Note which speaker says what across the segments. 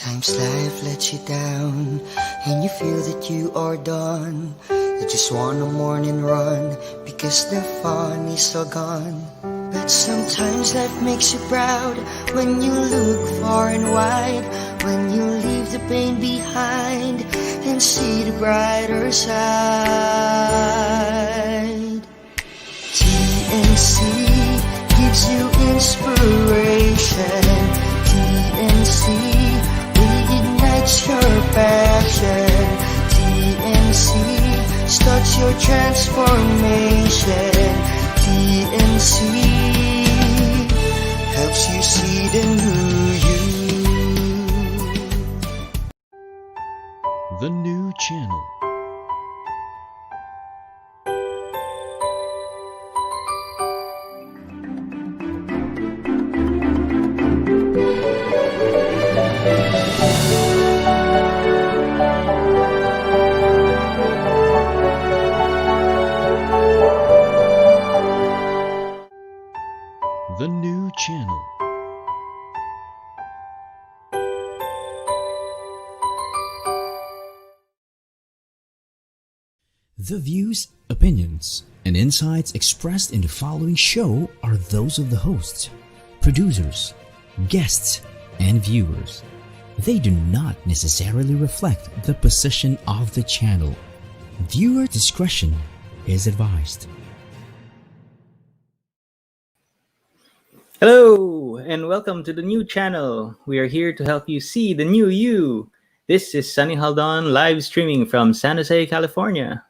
Speaker 1: Sometimes life lets you down and you feel that you are done. You just want a morning run because the fun is all gone. But sometimes life makes you proud when you look far and wide, when you leave the pain behind and see the brighter side. TNC gives you inspiration. TNC reignites your passion. TNC starts your transformation. TNC helps you see the new you.
Speaker 2: The new channel. The new channel. The views, opinions, and insights expressed in the following show are those of the hosts, producers, guests, and viewers. They do not necessarily reflect the position of the channel. Viewer discretion is advised.
Speaker 3: Hello and welcome to the new channel. We are here to help you see the new you. This is Sonny Jaldon live streaming from San Jose, California.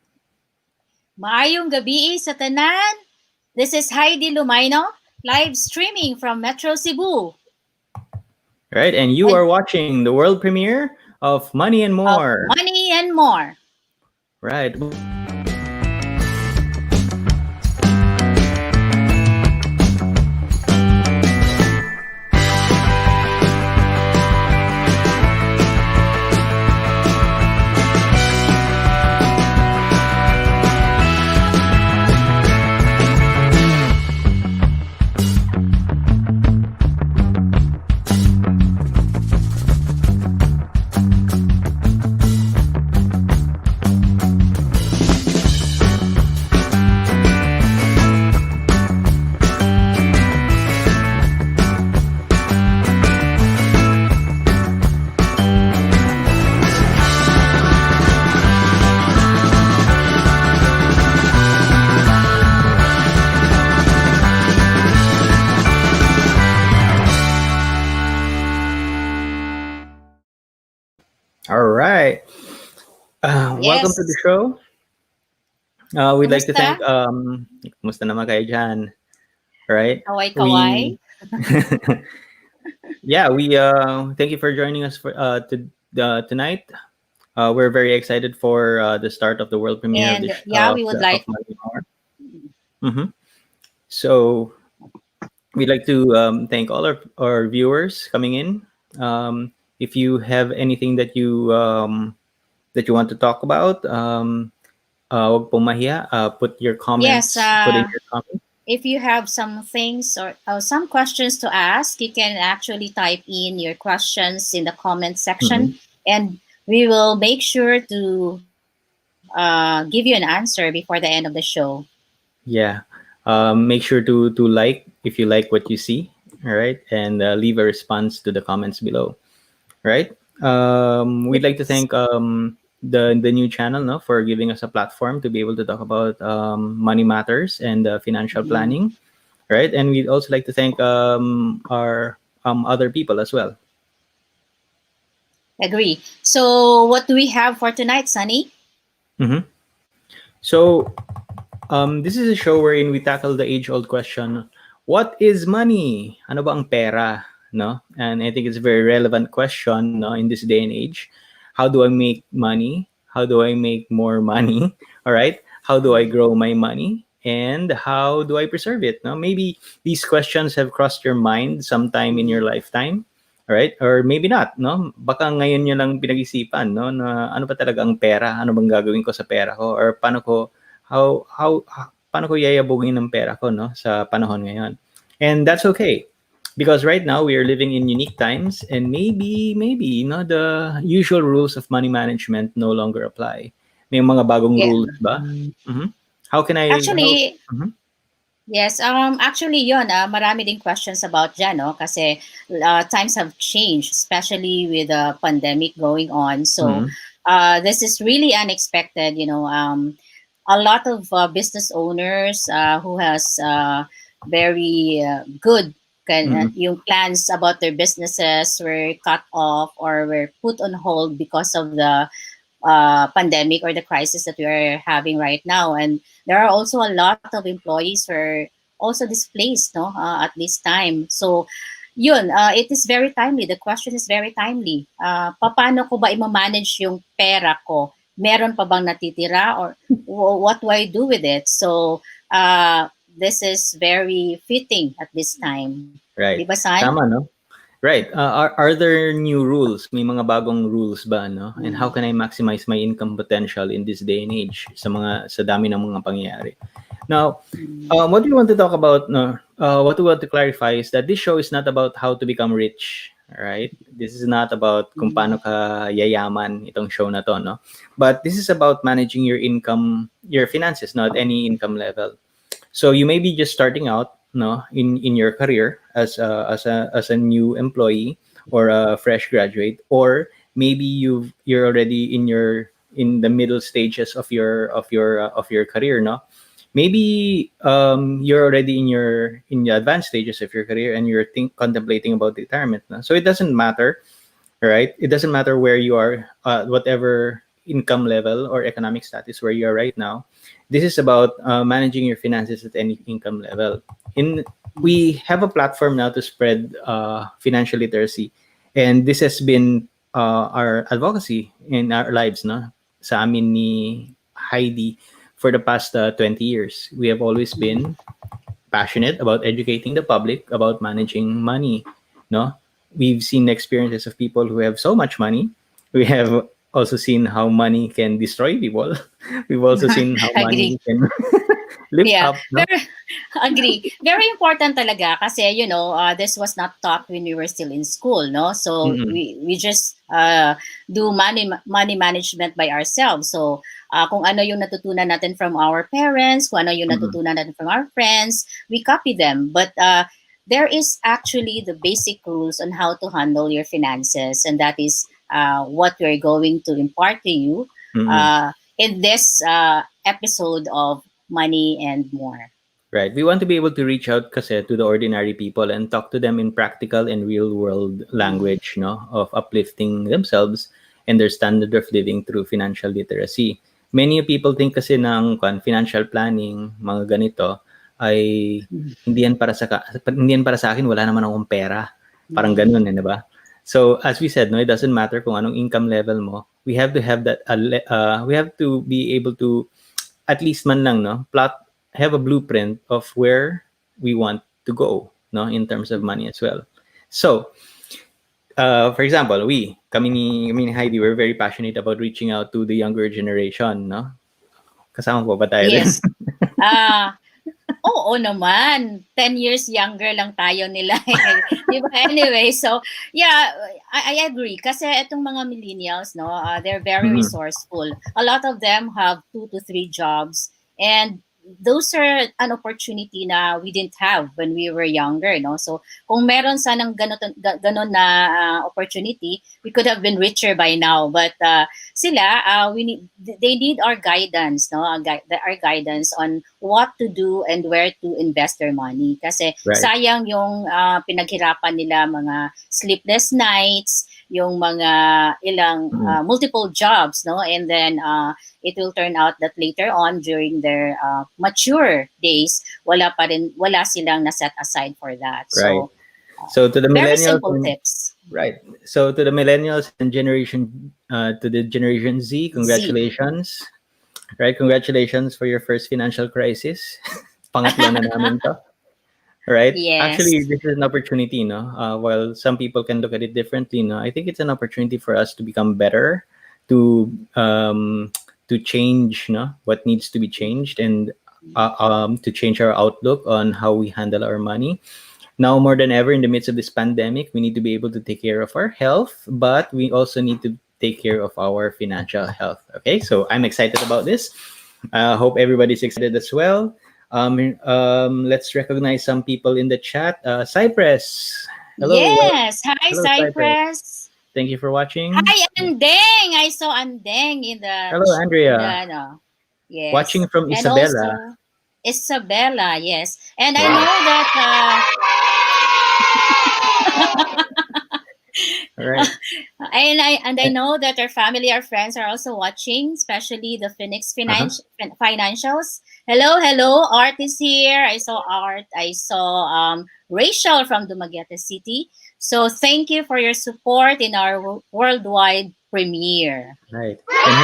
Speaker 4: Maayong gabi sa tanan. This is Haydee Lumayno, live streaming from Metro Cebu.
Speaker 3: Right, and you are watching the world premiere of Money&More.
Speaker 4: Money&More.
Speaker 3: Right. All right. Welcome to the show. We'd like to thank, kumusta naman kayo dyan? Right?
Speaker 4: Kaway-kaway.
Speaker 3: We thank you for joining us for tonight. We're very excited for the start of the world premiere
Speaker 4: And
Speaker 3: of the
Speaker 4: we would like
Speaker 3: So we'd like to thank all our viewers coming in. If you have anything that you want to talk about, wag pong mahiya. Put your comments. Put in your comments.
Speaker 4: If you have some things or some questions to ask, you can actually type in your questions in the comment section, and we will make sure to give you an answer before the end of the show.
Speaker 3: Yeah. Make sure to like if you like what you see. All right, and leave a response to the comments below. Right. We'd like to thank the new channel for giving us a platform to be able to talk about money matters and financial planning, right? And we'd also like to thank our other people as well.
Speaker 4: Agree. So what do we have for tonight, Sonny?
Speaker 3: So this is a show wherein we tackle the age-old question, what is money? Ano ba ang pera? No? And I think it's a very relevant question in this day and age. How do I make money? How do I make more money? All right. How do I grow my money? And how do I preserve it? No? Maybe these questions have crossed your mind sometime in your lifetime. All right. Or maybe not. No? Baka ngayon nyo lang pinag-isipan, no? Na ano ba talaga ang pera? Ano bang gagawin ko sa pera ko? Or paano ko yayabugin ng pera ko, no? Sa panahon ngayon. And that's okay. because right now we are living in unique times, and maybe the usual rules of money management no longer apply. May mga bagong
Speaker 4: Yeah.
Speaker 3: rules ba? Mhm. How can I how
Speaker 4: Actually,
Speaker 3: Mhm.
Speaker 4: yes, actually yun, marami ding questions about dyan, no? Kasi times have changed, especially with the pandemic going on. So
Speaker 3: Mhm.
Speaker 4: this is really unexpected, you know. A lot of business owners who has very good
Speaker 3: Mhm.
Speaker 4: yung plans about their businesses were cut off or were put on hold because of the pandemic or the crisis that we are having right now. And there are also a lot of employees who are also displaced, no, at this time. So, yun, it is very timely. The question is very timely. Paano ko ba i-manage yung pera ko? Meron pa bang natitira or what do I do with it? So, this is very fitting at this time. Di
Speaker 3: Right.
Speaker 4: ba, San?
Speaker 3: Tama, no? Right. Are there new rules? May mga bagong rules ba, no? And how can I maximize my income potential in this day and age sa dami ng mga pangyayari? Now, what we want to talk about, no, what we want to clarify is that this show is not about how to become rich, right? This is not about kung paano ka yayaman itong show na to, no? But this is about managing your income, your finances, no, at any income level. So you may be just starting out, no, in your career as a new employee or a fresh graduate, or maybe you're already in the middle stages of your career, no. Maybe you're already in the advanced stages of your career and you're contemplating about retirement, no? So it doesn't matter, right? It doesn't matter where you are, whatever income level or economic status where you are right now. This is about managing your finances at any income level. In We have a platform now to spread financial literacy, and this has been our advocacy in our lives, no? Sa amin ni Heidi for the past 20 years. We have always been passionate about educating the public about managing money, no. We've seen experiences of people who have so much money. We have also seen how money can destroy people. We've also seen how money
Speaker 4: Agree.
Speaker 3: can lift
Speaker 4: Yeah,
Speaker 3: up, no.
Speaker 4: very agree. Very important talaga kasi you know, this was not taught when we were still in school, no? So
Speaker 3: Mm-mm.
Speaker 4: we just do money management by ourselves. So kung ano yung natutunan natin from our parents, kung ano yung
Speaker 3: Mm-mm.
Speaker 4: natutunan natin from our friends, we copy them. But there is actually the basic rules on how to handle your finances, and that is what we're going to impart to you
Speaker 3: Mm-mm.
Speaker 4: uh, in this episode of Money and More.
Speaker 3: Right. We want to be able to reach out kasi to the ordinary people and talk to them in practical and real world language, no, of uplifting themselves and their standard of living through financial literacy. Many people think kasi ng financial planning, mga ganito ay hindi yan para sa akin, wala naman akong pera. Parang ganun, di ba? So, as we said, no, it doesn't matter kung anong income level mo. We have to have that we have to be able to at least man lang, no, have a blueprint of where we want to go, no, in terms of money as well. So for example, kami ni Heidi, we're very passionate about reaching out to the younger generation, no. Kasama po ba tayo din?
Speaker 4: Yes. Ah, oo naman. 10 years younger lang tayo nila. Di ba? Anyway, so yeah, I agree. Kasi itong mga millennials, no, they're very
Speaker 3: Mhm.
Speaker 4: resourceful. A lot of them have 2 to 3 jobs, and those are an opportunity na we didn't have when we were younger, no? So kung meron sanang ganon na opportunity, we could have been richer by now. But sila, they need our guidance, no? Our guidance on what to do and where to invest their money. Kasi
Speaker 3: Right.
Speaker 4: sayang yung pinaghirapan nila, mga sleepless nights, yung mga ilang
Speaker 3: Mhm.
Speaker 4: multiple jobs, no? And then it will turn out that later on during their mature days, wala silang na set aside for that.
Speaker 3: Right.
Speaker 4: So
Speaker 3: So to the
Speaker 4: very
Speaker 3: millennials
Speaker 4: simple
Speaker 3: and
Speaker 4: tips.
Speaker 3: right. So to the millennials and to the Generation Z,
Speaker 4: Z.
Speaker 3: congratulations. Right, congratulations for your first financial crisis. Pangatlo na namin to. Right.
Speaker 4: Yes.
Speaker 3: Actually, this is an opportunity, no? While some people can look at it differently, no, I think it's an opportunity for us to become better, to um, to change, no, what needs to be changed, and to change our outlook on how we handle our money. Now more than ever in the midst of this pandemic, we need to be able to take care of our health, but we also need to take care of our financial health. Okay, so I'm excited about this. Hope everybody's excited as well. Let's recognize some people in the chat. Cypress, hello,
Speaker 4: Yes. Hi,
Speaker 3: hello Cypress.
Speaker 4: Cypress.
Speaker 3: Thank you for watching.
Speaker 4: Hi, Andeng. I saw Andeng in the
Speaker 3: Hello Andrea,
Speaker 4: no. Yes.
Speaker 3: watching from
Speaker 4: And
Speaker 3: Isabela.
Speaker 4: also Isabella, yes. And I
Speaker 3: Wow.
Speaker 4: know that
Speaker 3: All right.
Speaker 4: I know that our family, our friends are also watching, especially the Phoenix
Speaker 3: Uh-huh.
Speaker 4: Financials. Hello, hello. Art is here. I saw Art. I saw Rachel from Dumaguete City. So thank you for your support in our worldwide premiere.
Speaker 3: Right. And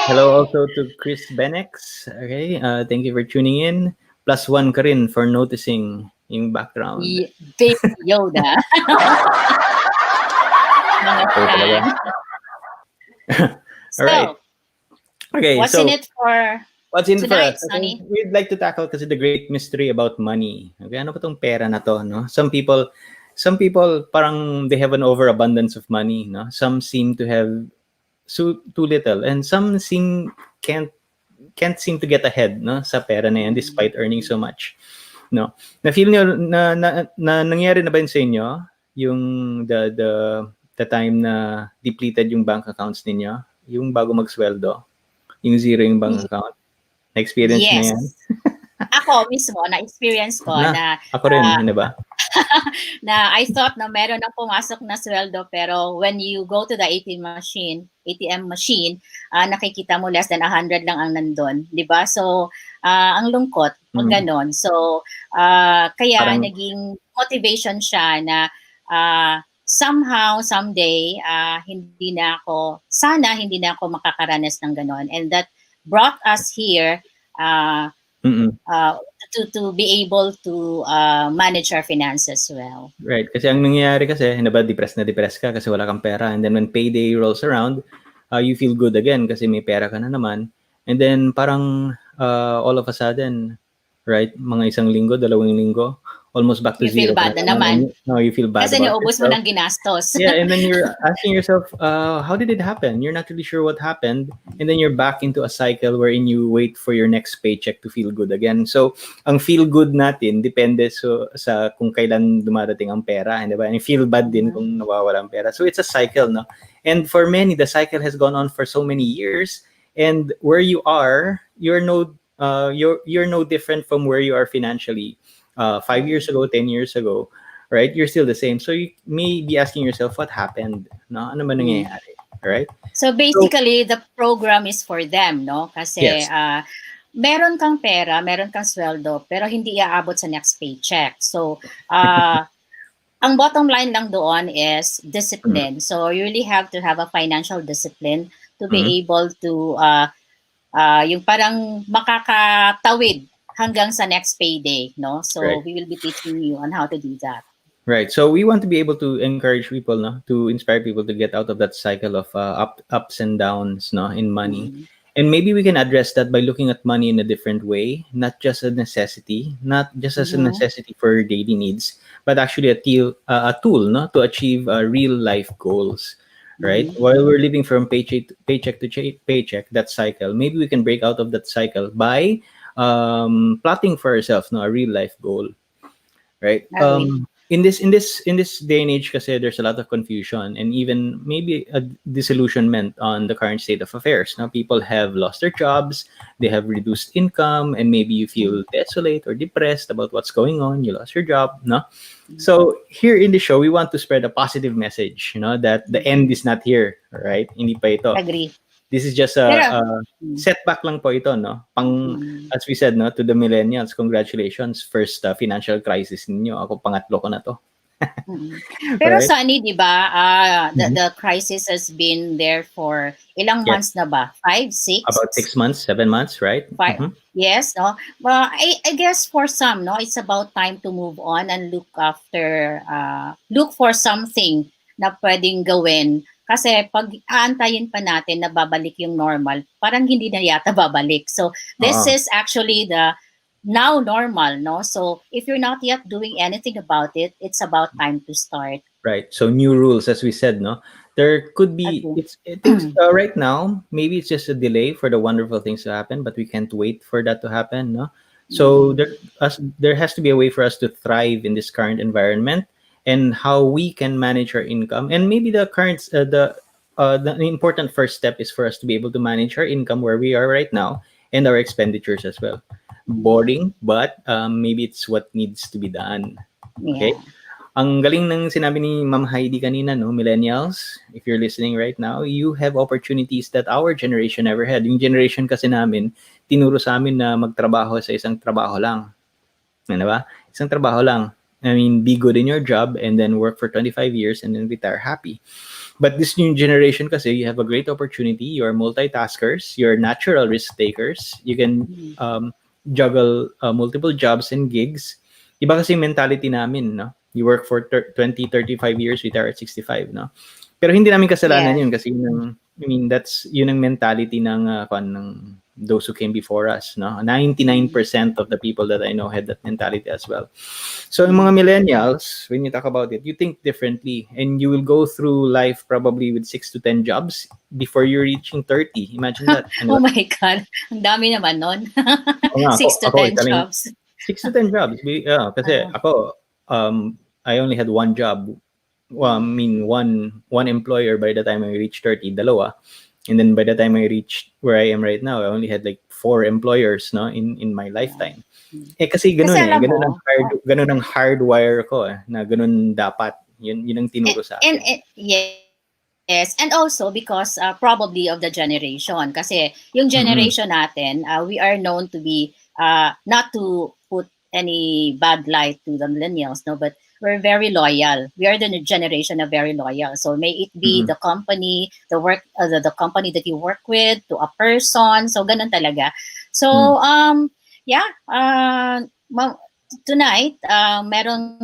Speaker 3: hello also to Chris Benex. Okay. Thank you for tuning in. +1 ka rin for noticing yung background.
Speaker 4: Baby Yoda. Mga
Speaker 3: Okay, talaga.
Speaker 4: fan.
Speaker 3: All right.
Speaker 4: So,
Speaker 3: Okay,
Speaker 4: what's
Speaker 3: so
Speaker 4: in it for
Speaker 3: what's in for
Speaker 4: tonight,
Speaker 3: us? I
Speaker 4: Sonny?
Speaker 3: think we'd like to tackle kasi the great mystery about money. Okay, ano ba tong pera na to, no? Some people parang they have an overabundance of money, no? Some seem to have too little, and some can't seem to get ahead, no, sa pera na yan despite earning so much, no? Na feel niyo na nangyari na ba yun sa inyo yung the time na depleted yung bank accounts ninyo, yung bago magsweldo, yung zero yung bank account? Na-experience na yan?
Speaker 4: Yes. Ako mismo, na-experience ko na
Speaker 3: Ako rin, ano ba?
Speaker 4: na I thought na meron ng pumasok na sweldo, pero when you go to the ATM machine, nakikita mo less than 100 lang ang nandun, 'di ba? So, ang lungkot pag ganon. So, kaya
Speaker 3: Parang-
Speaker 4: naging motivation siya na somehow, someday, sana hindi na ako makakaranas ng ganon. And that brought us here to be able to manage our finances well.
Speaker 3: Right. Kasi ang nangyayari kasi, na depressed na depressed ka kasi wala kang pera. And then when payday rolls around, you feel good again kasi may pera ka na naman. And then parang all of a sudden, right, mga isang linggo, 2 linggo, almost back to
Speaker 4: You
Speaker 3: zero.
Speaker 4: feel bad na naman.
Speaker 3: No, you feel bad
Speaker 4: Kasi
Speaker 3: about
Speaker 4: naubos mo
Speaker 3: yourself.
Speaker 4: ng ginastos.
Speaker 3: Yeah, and then you're asking yourself, how did it happen? You're not really sure what happened. And then you're back into a cycle wherein you wait for your next paycheck to feel good again. So, ang feel good natin, depende sa kung kailan dumadating ang pera. Di ba? And feel bad din kung nawawala ang pera. So, it's a cycle, no? And for many, the cycle has gone on for so many years. And where you are, you're no different from where you are financially. 5 years ago, 10 years ago, right? You're still the same. So you may be asking yourself, what happened? No? Ano ba nangyayari? Right?
Speaker 4: So basically, the program is for them, no? Kasi
Speaker 3: Yes.
Speaker 4: meron kang pera, meron kang sweldo, pero hindi iaabot sa next paycheck. So, ang bottom line lang doon is discipline. So you really have to have a financial discipline to be able to yung parang makakatawid hanggang sa next payday, no? So
Speaker 3: Right.
Speaker 4: we will be teaching you on how to do that.
Speaker 3: Right. So we want to be able to encourage people, no, to inspire people to get out of that cycle of ups and downs, no, in money. And maybe we can address that by looking at money in a different way, not just a necessity, not just as a necessity for daily needs, but actually a tool, no, to achieve real life goals. Right. While we're living from paycheck to paycheck, that cycle, maybe we can break out of that cycle by plotting for ourselves, no, a real life goal. Right. In this day and age, kasi there's a lot of confusion and even maybe a disillusionment on the current state of affairs. Now, people have lost their jobs, they have reduced income, and maybe you feel desolate or depressed about what's going on. You lost your job, no? So here in the show, we want to spread a positive message, that the end is not here, right? Hindi pa ito.
Speaker 4: Agree.
Speaker 3: This is just a setback lang po ito, no? As we said, no, to the millennials, congratulations. First financial crisis ninyo. Ako, pangatlo ko na to.
Speaker 4: Pero
Speaker 3: Right?
Speaker 4: Sunny, di ba, the crisis has been there for ilang months na ba? 5, 6?
Speaker 3: About 6 months, 7 months, right?
Speaker 4: 5. Yes, no? Well, I guess for some, no, it's about time to move on and look for something na pwedeng gawin. Kasi pag aantayin pa natin na babalik yung normal, parang hindi na yata babalik. So this is actually the now normal, no? So if you're not yet doing anything about it, it's about time to start.
Speaker 3: Right. So new rules, as we said, no, there could be.
Speaker 4: Agree.
Speaker 3: It's things right now. Maybe it's just a delay for the wonderful things to happen, but we can't wait for that to happen, no. So there has to be a way for us to thrive in this current environment, and how we can manage our income, and maybe the current the important first step is for us to be able to manage our income where we are right now and our expenditures as well. Boring, but maybe it's what needs to be done. Okay.
Speaker 4: Yeah.
Speaker 3: Ang galing ng sinabi ni Ma'am Heidi kanina, no, millennials, if you're listening right now, you have opportunities that our generation never had. Yung generation kasi namin, tinuro sa amin na magtrabaho sa isang trabaho lang. Ano ba? Isang trabaho lang. I mean, be good in your job and then work for 25 years and then retire happy. But this new generation kasi, you have a great opportunity. You're multitaskers. You're natural risk takers. You can juggle multiple jobs and gigs. Iba kasi yung mentality namin, no? You work for 20, 35 years, retire at 65, no? Pero hindi namin kasalanan
Speaker 4: Yes.
Speaker 3: yun kasi I mean, that's yun ang mentality ng those who came before us, no? 99% of the people that I know had that mentality as well. So yung mga millennials, when you talk about it, you think differently and you will go through life probably with 6 to 10 jobs before you're reaching 30. Imagine that.
Speaker 4: Oh my God. Ang dami naman nun.
Speaker 3: Oo nga,
Speaker 4: 6 to
Speaker 3: ako
Speaker 4: 10 jobs.
Speaker 3: 6 to 10 jobs. Kasi ako, I only had one job. Well, I mean, one employer by the time I reached 30, dalawa. And then by the time I reached where I am right now, I only had like 4 employers, no, in my lifetime. Kasi ganun
Speaker 4: Kasi alam mo,
Speaker 3: ganun ang hardwire ko na ganun dapat. Yun ang tinuro sa akin.
Speaker 4: yes, and also because probably of the generation. Kasi yung generation natin, we are known to be, not to put any bad light to the millennials, no, but we're very loyal. We are the generation of very loyal. So may it be the company, the work, the company that you work with, to a person. So ganun talaga. So yeah, tonight meron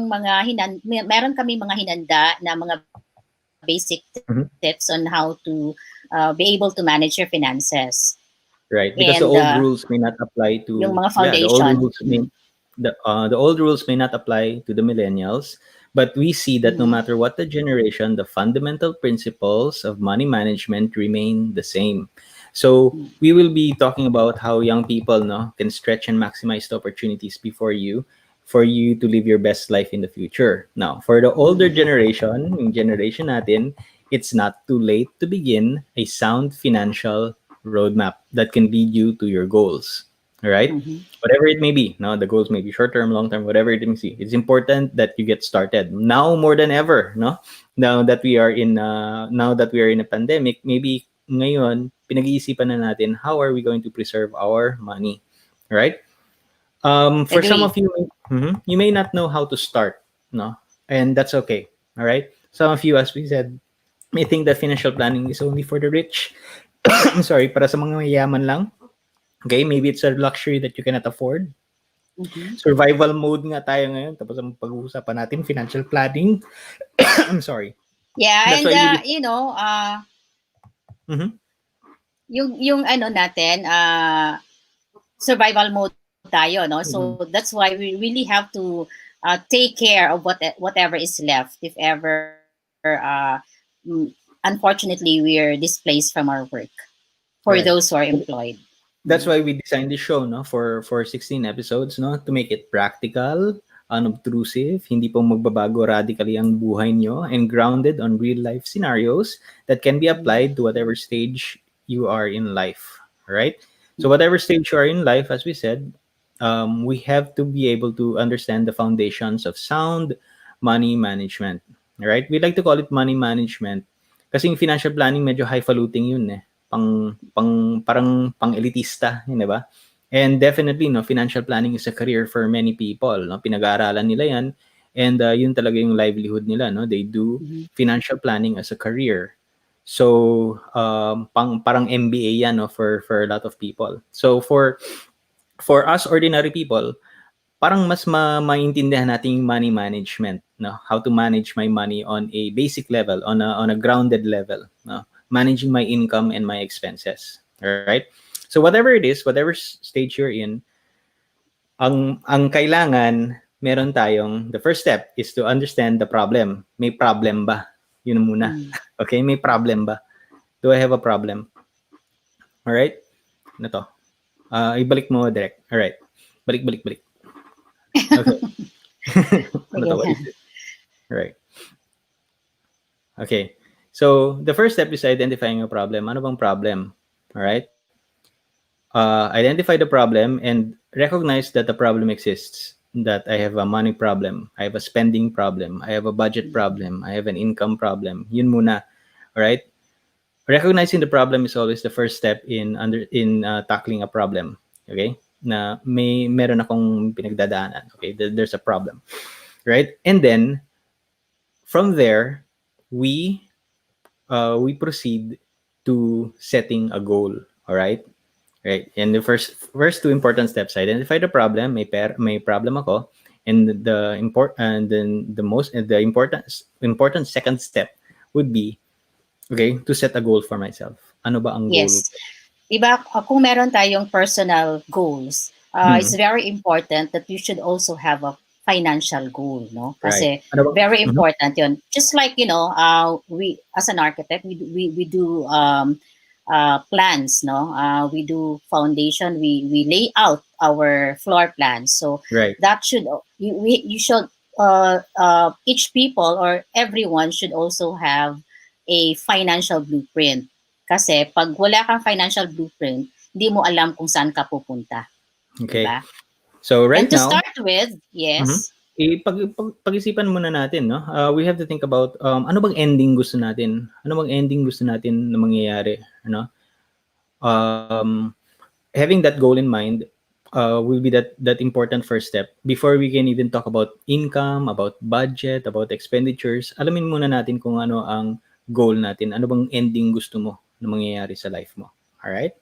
Speaker 4: kami mga hinanda na mga basic tips on how to be able to manage your finances.
Speaker 3: Right, because
Speaker 4: And,
Speaker 3: the old rules may not apply to
Speaker 4: yung mga
Speaker 3: the old
Speaker 4: foundation.
Speaker 3: rules the old rules may not apply to the millennials, but we see that no matter what the generation, the fundamental principles of money management remain the same. So we will be talking about how young people can stretch and maximize the opportunities before you for you to live your best life in the future. Now, for the older generation, yung generation natin, it's not too late to begin a sound financial roadmap that can lead you to your goals. All right? Whatever it may be. No, the goals may be short term, long term, whatever it may be. It's important that you get started now more than ever. No, now that we are in a pandemic, maybe ngayon pinag-iisipan na natin how are we going to preserve our money, right? For some of you, you may not know how to start, no, and that's okay. All right. Some of you, as we said, may think that financial planning is only for the rich. I'm sorry, para sa mga mayaman lang. Okay, maybe it's a luxury that you cannot afford. Survival mode nga tayo ngayon. Tapos ang pag-uusapan natin, financial planning. I'm sorry.
Speaker 4: Yeah,
Speaker 3: That's
Speaker 4: and
Speaker 3: why
Speaker 4: yung ano natin, survival mode tayo, no? So that's why we really have to take care of whatever is left if ever unfortunately we are displaced from our work for
Speaker 3: Right.
Speaker 4: those who are employed.
Speaker 3: That's why we designed this show, no, for 16 episodes, no, to make it practical, unobtrusive, hindi po magbabago radically ang buhay nyo, and grounded on real life scenarios that can be applied to whatever stage you are in life, right? So whatever stage you are in life, as we said, we have to be able to understand the foundations of sound money management, right? We like to call it money management kasi yung financial planning medyo highfalutin yun parang pang-elitista, di ba? And definitely, financial planning is a career for many people. No? Pinag-aaralan nila yan. And yun talaga yung livelihood nila. No? They do financial planning as a career. So, parang MBA yan for a lot of people. So, for us ordinary people, parang mas maintindihan natin yung money management. No? How to manage my money on a basic level, on a grounded level. No? Managing my income and my expenses. All right. So whatever it is, whatever stage you're in, ang kailangan, meron tayong, the first step is to understand the problem. May problem ba? Yun muna. Okay, may problem ba? Do I have a problem? Alright? Ano to? Ibalik mo direct. Alright. Balik. Okay. Ano to? What is it? Alright. Okay. So, the first step is identifying a problem. Ano bang problem? Alright? Identify the problem and recognize that the problem exists. That I have a money problem, I have a spending problem, I have a budget problem, I have an income problem. Yun muna. Alright? Recognizing the problem is always the first step in tackling a problem. Okay? Na meron akong pinagdadaanan. Okay? There's a problem. Right? And then, from there, we proceed to setting a goal. Alright? Right? And the first two important steps: identify the problem. May problem ako, and the important second step would be, okay, to set a goal for myself. Ano ba ang goal?
Speaker 4: Yes. Diba, kung meron tayong personal goals, it's very important that you should also have a financial goal, no? Kasi
Speaker 3: Right. Ano ba?
Speaker 4: very important yun. Just like, we as an architect, we do plans, no? We do foundation, we lay out our floor plans. So
Speaker 3: Right.
Speaker 4: that should, you should, each people or everyone should also have a financial blueprint. Kasi pag wala kang financial blueprint, hindi mo alam kung saan ka pupunta.
Speaker 3: Okay.
Speaker 4: Diba?
Speaker 3: So right
Speaker 4: And to
Speaker 3: now,
Speaker 4: start with, yes.
Speaker 3: pag-isipan muna natin, no? We have to think about ano bang ending gusto natin? Ano bang ending gusto natin na mangyayari, ano? Having that goal in mind will be that important first step before we can even talk about income, about budget, about expenditures. Alamin muna natin kung ano ang goal natin. Ano bang ending gusto mo na mangyayari sa life mo? All right?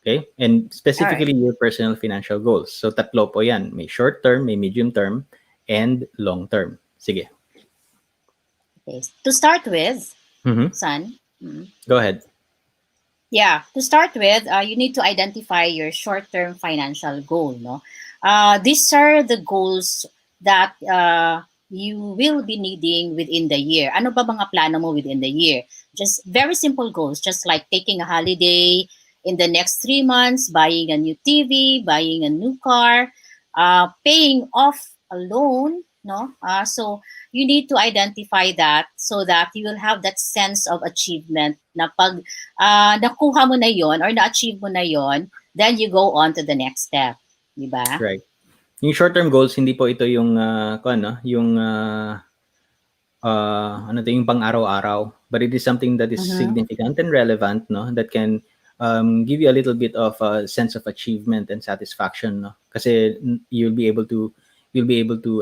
Speaker 3: Okay? And specifically your personal financial goals. So tatlo po yan. May short term, may medium term, and long term. Sige.
Speaker 4: Okay. To start with, Son.
Speaker 3: Go ahead.
Speaker 4: Yeah, to start with, you need to identify your short-term financial goal. No, these are the goals that you will be needing within the year. Ano ba mga plano mo within the year? Just very simple goals, just like taking a holiday in the next 3 months, buying a new TV, buying a new car, paying off a loan. No, so you need to identify that so that you will have that sense of achievement na pag nakuha mo na yon or na-achieve mo na yon, then you go on to the next step. Diba?
Speaker 3: Right. Yung short-term goals, hindi po ito yung yung pang-araw-araw. But it is something that is significant and relevant, no? That can give you a little bit of a sense of achievement and satisfaction, no? Kasi you'll be able to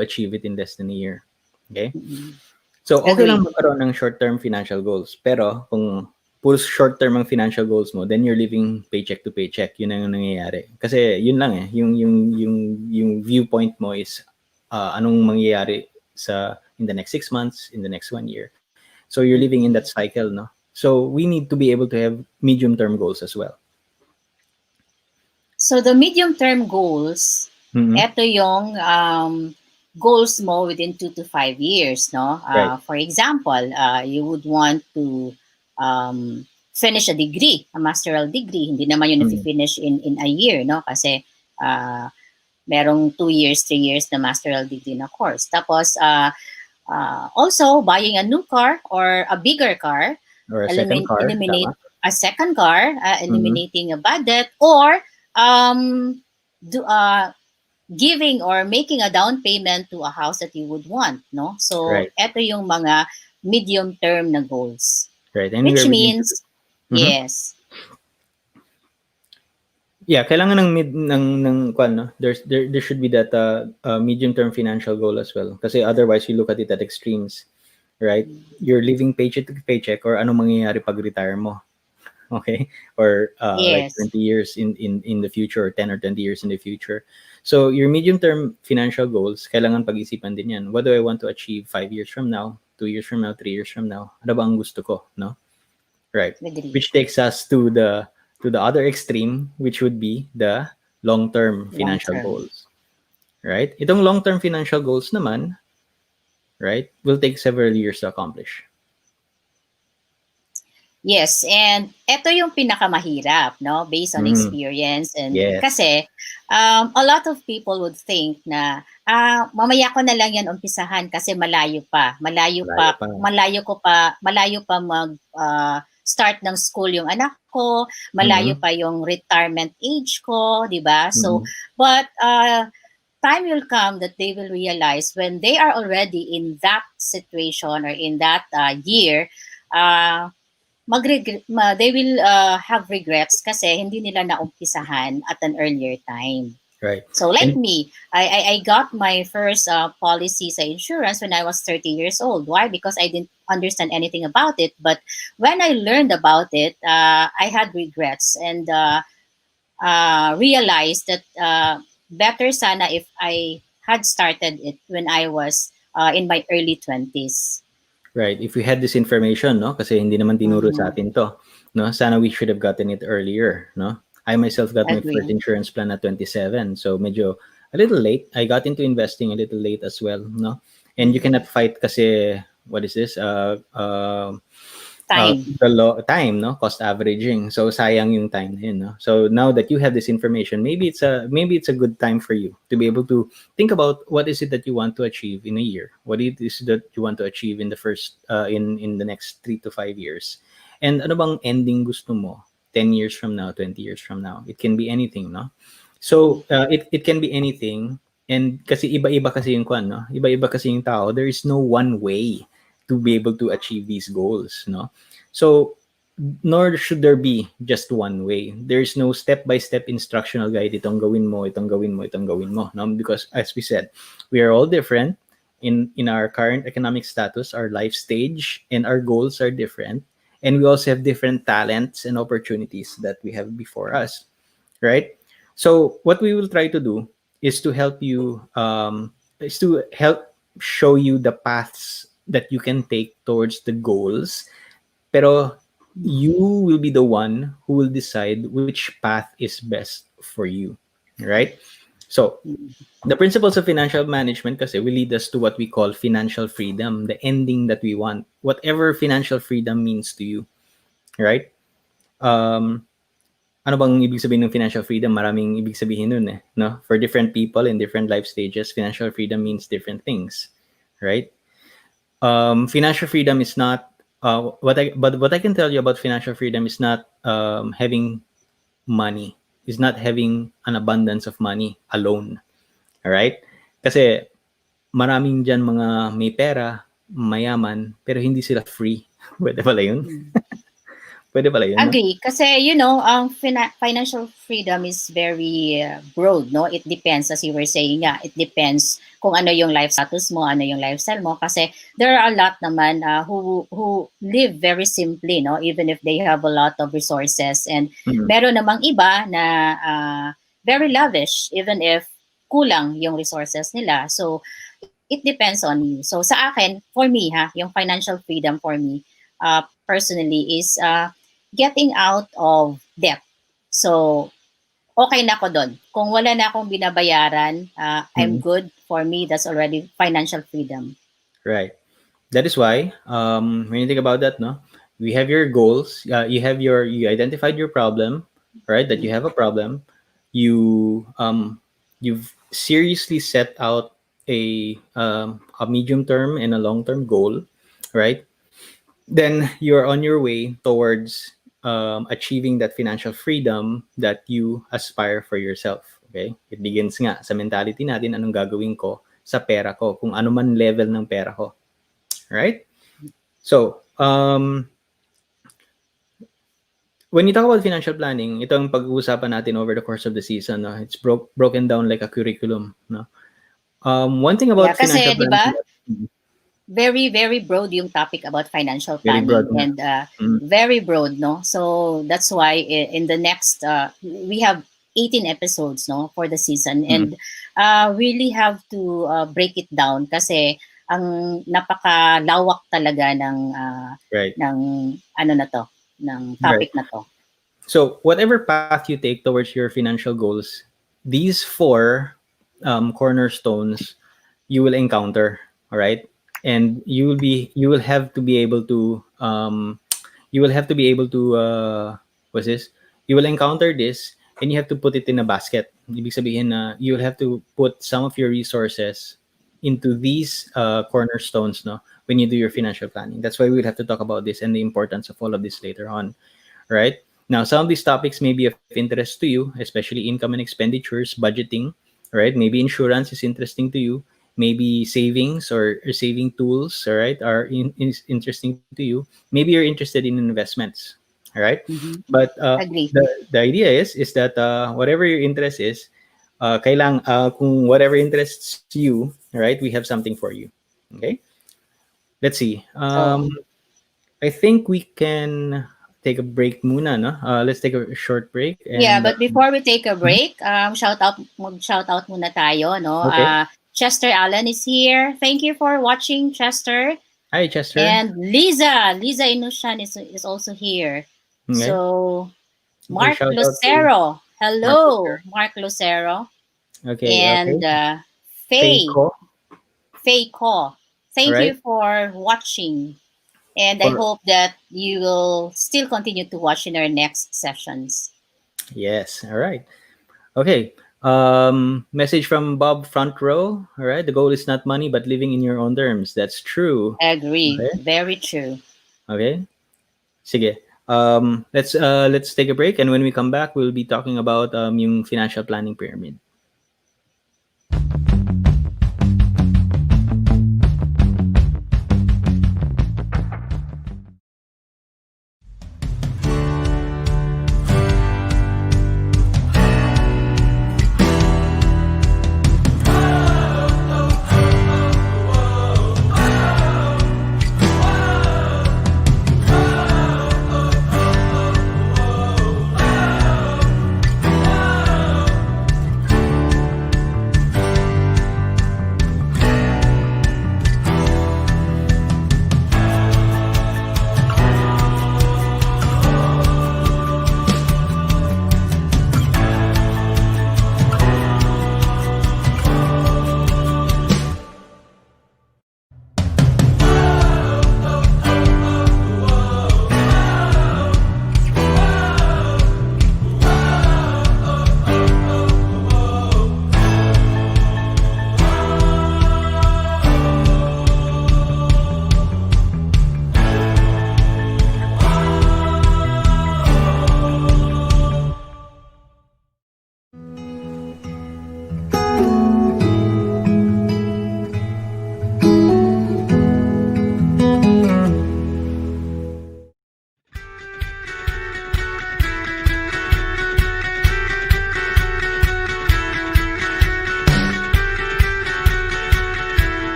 Speaker 3: achieve it in less than a year. Okay? So, okay lang magkaroon ng short-term financial goals. Pero, kung puro short-term ang financial goals mo, then you're living paycheck to paycheck. Yun ang nangyayari. Kasi, yun lang eh. Yung viewpoint mo is anong mangyayari in the next 6 months, in the next 1 year. So, you're living in that cycle, no? So, we need to be able to have medium-term goals as well.
Speaker 4: So, the medium-term goals, ito yung goals mo within 2 to 5 years, no?
Speaker 3: Right.
Speaker 4: For example, you would want to finish a degree, a masteral degree. Hindi naman yun na-finish in a year, no? Kasi merong 2 years, 3 years na masteral degree na course. Tapos, also, buying a new car or a bigger car,
Speaker 3: or a second car,
Speaker 4: eliminate a second car, eliminating a bad debt, or giving or making a down payment to a house that you would want, no? So,
Speaker 3: right.
Speaker 4: Ito yung mga medium-term na goals.
Speaker 3: Right. And
Speaker 4: which means, yes.
Speaker 3: Yeah, kailangan ng there should be that medium-term financial goal as well. Kasi otherwise, you look at it at extremes, right? You're living paycheck to paycheck, or ano mangyayari pag retire mo. Okay? Or like 20 years in the future, or 10 or 20 years in the future. So your medium-term financial goals, kailangan pag-isipan din yan. What do I want to achieve 5 years from now, 2 years from now, 3 years from now? Ano ba ang gusto ko, no? Right.
Speaker 4: Agree.
Speaker 3: Which takes us to the other extreme, which would be the long-term financial goals. right? Itong long-term financial goals naman, right, will take several years to accomplish.
Speaker 4: Yes, and ito yung pinakamahirap, no? Based on
Speaker 3: Mm,
Speaker 4: experience. And
Speaker 3: yes.
Speaker 4: kasi, a lot of people would think na, mamaya ko na lang yan umpisahan kasi malayo pa.
Speaker 3: Malayo pa.
Speaker 4: Malayo pa mag start ng school yung anak ko, malayo
Speaker 3: Mm-hmm.
Speaker 4: pa yung retirement age ko, di ba? So,
Speaker 3: Mm-hmm.
Speaker 4: but time will come that they will realize when they are already in that situation or in that year, uh, they will have regrets kasi hindi nila naumpisahan at an earlier time.
Speaker 3: Right.
Speaker 4: So like
Speaker 3: And
Speaker 4: me, I got my first policy sa insurance when I was 30 years old. Why? Because I didn't understand anything about it. But when I learned about it, I had regrets and realized that better sana if I had started it when I was in my early 20s.
Speaker 3: right, if we had this information, no, kasi hindi naman tinuro sa
Speaker 4: Mm-hmm.
Speaker 3: atin to, no, sana we should have gotten it earlier, no. I myself got my first
Speaker 4: Agree.
Speaker 3: insurance plan at 27, so medyo a little late. I got into investing a little late as well, no. And you cannot fight kasi what is this?
Speaker 4: Time.
Speaker 3: The law time, no, cost averaging, so sayang yung time na yun, no. So now that you have this information, maybe it's a good time for you to be able to think about what is it that you want to achieve in a year, what it is that you want to achieve in the first in the next 3 to 5 years, and ano bang ending gusto mo 10 years from now, 20 years from now. It can be anything, no. So it can be anything, and kasi iba-iba kasi yung kwan, no, iba-iba kasi yung tao. There is no one way to be able to achieve these goals, no. So nor should there be just one way. There's no step-by-step instructional guide, itong gawin mo, itong gawin mo, itong gawin mo, no? Because as we said, we are all different in our current economic status, our life stage, and our goals are different, and we also have different talents and opportunities that we have before us, right? So what we will try to do is to help you is to help show you the paths that you can take towards the goals, pero you will be the one who will decide which path is best for you, right? So the principles of financial management kasi will lead us to what we call financial freedom, the ending that we want, whatever financial freedom means to you, right? um ano bang ibig sabihin ng financial freedom? Maraming ibig sabihin nun eh, no? For different people in different life stages, financial freedom means different things, right? Financial freedom is not what I can tell you about financial freedom is not having money, is not having an abundance of money alone. All right? Kasi maraming diyan mga may pera, mayaman, pero hindi sila free. Pwede pala yun. Pwede pala yun, no?
Speaker 4: Agree. Kasi, financial freedom is very broad, no? It depends, as you were saying, yeah, it depends kung ano yung life status mo, ano yung lifestyle mo. Kasi there are a lot naman who live very simply, no? Even if they have a lot of resources. And meron namang iba na very lavish, even if kulang yung resources nila. So, it depends on you. So, sa akin, for me, yung financial freedom for me, personally, is getting out of debt. So, okay na ako doon. Kung wala na akong binabayaran, I'm good. For me, that's already financial freedom.
Speaker 3: Right. That is why when you think about that, no, we have your goals. You identified your problem, right? That you have a problem. You've seriously set out a medium term and a long term goal, right? Then you're on your way towards achieving that financial freedom that you aspire for yourself. Okay? It begins nga sa mentality natin, anong gagawin ko sa pera ko, kung ano man level ng pera ko. Right? So, when you talk about financial planning, ito ang pag-uusapan natin over the course of the season. No? It's broken down like a curriculum. No? One thing about financial
Speaker 4: Kasi, di ba,
Speaker 3: planning,
Speaker 4: very, very broad yung topic about financial
Speaker 3: very broad
Speaker 4: planning.
Speaker 3: nga.
Speaker 4: And very broad, no? So, that's why in the next, we have 18 episodes, no, for the season. And really have to break it down kasi ang napakalawak talaga ng
Speaker 3: Right.
Speaker 4: ng ano na to, ng topic na to.
Speaker 3: So whatever path you take towards your financial goals, these four cornerstones you will encounter. All right, and you will have to be able to you will have to be able to what's this? You will encounter this, and you have to put it in a basket. Ibig sabihin na you will have to put some of your resources into these cornerstones, no, when you do your financial planning. That's why we'll have to talk about this and the importance of all of this later on, right? Now, some of these topics may be of interest to you, especially income and expenditures, budgeting, right? Maybe insurance is interesting to you. Maybe savings or saving tools, all right, are interesting to you. Maybe you're interested in investments, all right.
Speaker 4: Mhm.
Speaker 3: But
Speaker 4: Agree.
Speaker 3: the idea is that whatever your interest is, kung whatever interests you, all right, we have something for you. Okay, let's see.
Speaker 4: So
Speaker 3: I think we can take a break muna, no? Let's take a short break
Speaker 4: yeah,
Speaker 3: and
Speaker 4: but before we take a
Speaker 3: mhm.
Speaker 4: break, shout out muna tayo, no?
Speaker 3: Okay.
Speaker 4: Chester Allen is here. Thank you for watching, Chester.
Speaker 3: Hi, Chester.
Speaker 4: And Liza Inushan is also here.
Speaker 3: Okay.
Speaker 4: So
Speaker 3: Okay.
Speaker 4: Mark
Speaker 3: Shout out to
Speaker 4: Lucero.
Speaker 3: Mark
Speaker 4: Hello,
Speaker 3: Luther.
Speaker 4: Mark Lucero.
Speaker 3: Okay.
Speaker 4: And
Speaker 3: Okay.
Speaker 4: Faye,
Speaker 3: Faiko.
Speaker 4: Faye Ko.
Speaker 3: All
Speaker 4: Thank
Speaker 3: right.
Speaker 4: you for watching. And I
Speaker 3: For
Speaker 4: hope that you will still continue to watch in our next sessions.
Speaker 3: yes. All right. Okay. Message from Bob Front Row. All right. The goal is not money, but living in your own terms. That's true.
Speaker 4: Agree.
Speaker 3: Okay.
Speaker 4: Very true.
Speaker 3: Okay. Sige. Let's take a break, and when we come back, we'll be talking about yung financial planning pyramid.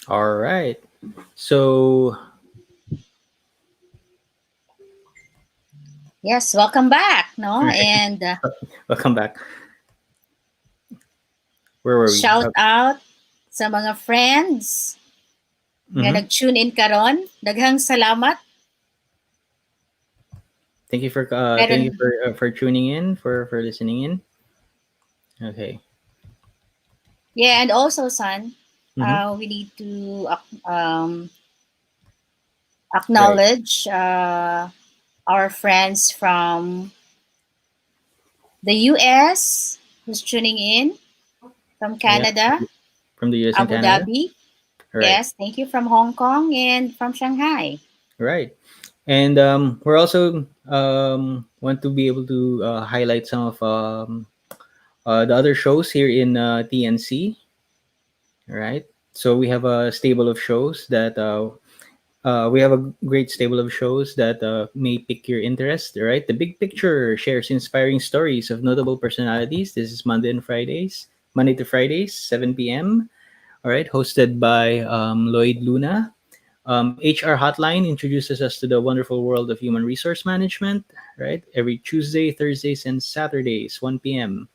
Speaker 3: All right. So
Speaker 4: Yes, welcome back, no? And
Speaker 3: welcome back. Where were we?
Speaker 4: shout out sa mga friends nga
Speaker 3: Mhm.
Speaker 4: nag-tune in karon. Daghang salamat.
Speaker 3: Thank you
Speaker 4: Meron
Speaker 3: for tuning in, for listening in. Okay.
Speaker 4: yeah, and also son,
Speaker 3: Mm-hmm.
Speaker 4: we need to
Speaker 3: Right.
Speaker 4: acknowledge our friends from the US who's tuning in, from
Speaker 3: Yeah.
Speaker 4: Canada,
Speaker 3: From the US and
Speaker 4: Abu
Speaker 3: Canada.
Speaker 4: Dhabi.
Speaker 3: Right.
Speaker 4: Yes, thank you from Hong Kong and from Shanghai.
Speaker 3: Right. And we're also want to be able to highlight some of the other shows here in TNC. Right. So we have a stable of shows that We have a great stable of shows that may pique your interest, right? The Big Picture shares inspiring stories of notable personalities. This is Monday to Fridays, 7 p.m. All right, hosted by Lloyd Luna. HR Hotline introduces us to the wonderful world of human resource management, right? Every Tuesday, Thursdays, and Saturdays, 1 p.m.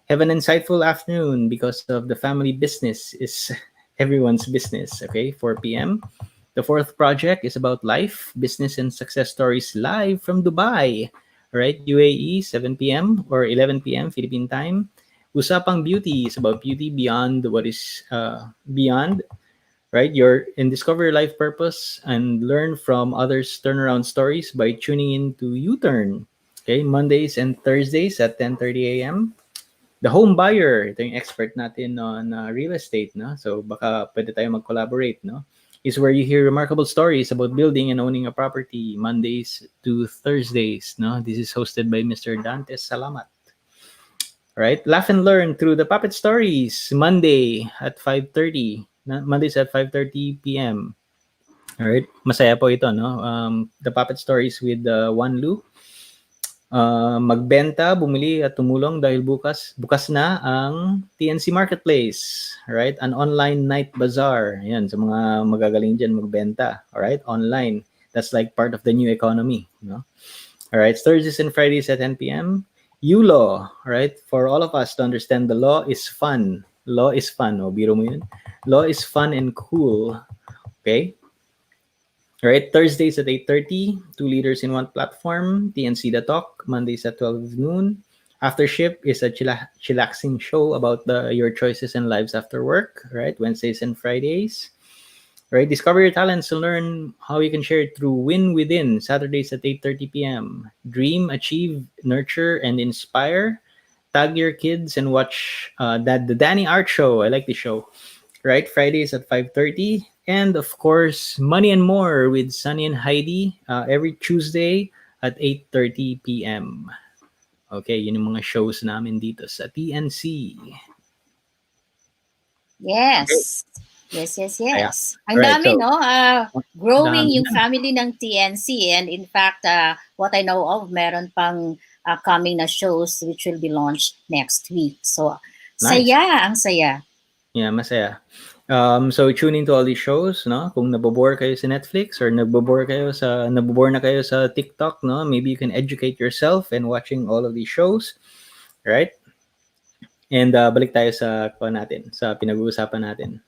Speaker 3: Have an insightful afternoon because of the family business is everyone's business, okay? 4 p.m. The fourth project is about life, business, and success stories live from Dubai, right? UAE, 7 p.m. or 11 p.m. Philippine time. Usapang Beauty is about beauty beyond what is beyond, right? Your and discover your life purpose and learn from others' turnaround stories by tuning in to U-Turn. Okay, Mondays and Thursdays at 10:30 a.m. The Home Buyer, ito yung expert natin on real estate, no? So baka pwede tayo mag-collaborate, no? Is where you hear remarkable stories about building and owning a property Mondays to Thursdays, no? This is hosted by Mr. Dantes Salamat. Right? Laugh and learn through the puppet stories Mondays at 5:30 p.m. All right? Masaya po ito, no? The puppet stories with Wan Lu. Magbenta, bumili at tumulong dahil bukas na ang TNC Marketplace, right? An online night bazaar. Yan, sa mga magagaling diyan magbenta, all right? Online. That's like part of the new economy, no? All right, Thursdays and Fridays at 10 p.m. ULaw, right? For all of us to understand the law is fun. Law is fun, oh, biro mo yun. Law is fun and cool. Okay? All right, Thursdays at 8:30, two leaders in one platform, TNC The Talk, Mondays at 12 noon. Aftership is a chillaxing show about your choices and lives after work, right? Wednesdays and Fridays. Right, discover your talents and learn how you can share it through Win Within, Saturdays at 8:30 p.m. Dream, achieve, nurture, and inspire. Tag your kids and watch the Danny Art Show. I like the show. Right, Fridays at 5:30. And of course, Money and More with Sonny and Haydee every Tuesday at 8:30 p.m. Okay, yun yung mga shows namin dito sa TNC.
Speaker 4: Yes. Yes, yes,
Speaker 3: Kaya,
Speaker 4: yes. Ang
Speaker 3: alright,
Speaker 4: dami,
Speaker 3: so,
Speaker 4: no? Growing
Speaker 3: dami
Speaker 4: yung
Speaker 3: na.
Speaker 4: family ng TNC. And in fact, what I know of, meron pang coming na shows which will be launched next week. So,
Speaker 3: Nice.
Speaker 4: saya, ang saya.
Speaker 3: Yeah, masaya. So tune into all these shows, no? Kung nabobore kayo sa Netflix or nabobore na kayo sa TikTok, no? Maybe you can educate yourself and watching all of these shows, right? And balik tayo sa sa pinag-uusapan natin.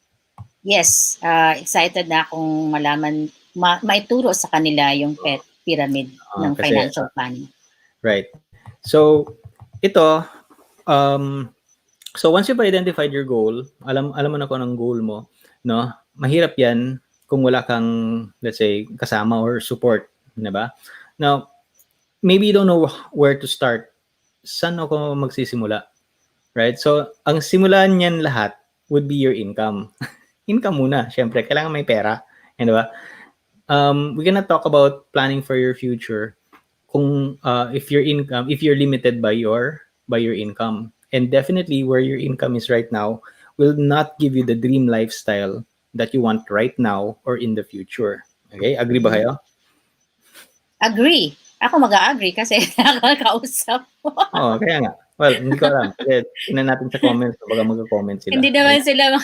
Speaker 4: Yes, excited na akong malaman, maituro sa kanila yung pet pyramid ng
Speaker 3: Kasi,
Speaker 4: financial planning.
Speaker 3: Right. So, ito, so once you've identified your goal, alam mo na kung anong goal mo, no? Mahirap 'yan kung wala kang, let's say, kasama or support, 'di ba? Now, maybe you don't know where to start. Saan ako magsisimula? Right? So, ang simulan niyan lahat would be your income. Income muna, syempre, kailangan may pera, 'di ba? We cannot talk about planning for your future kung if you're limited by your income. And definitely where your income is right now will not give you the dream lifestyle that you want right now or in the future. Okay? Agree ba kayo?
Speaker 4: Agree. Ako mag-a-agree kasi nakakausap mo.
Speaker 3: Oo, kaya nga. Well, hindi ko alam. Kasi tingnan natin sa comments, baka mag-comment sila.
Speaker 4: Hindi naman sila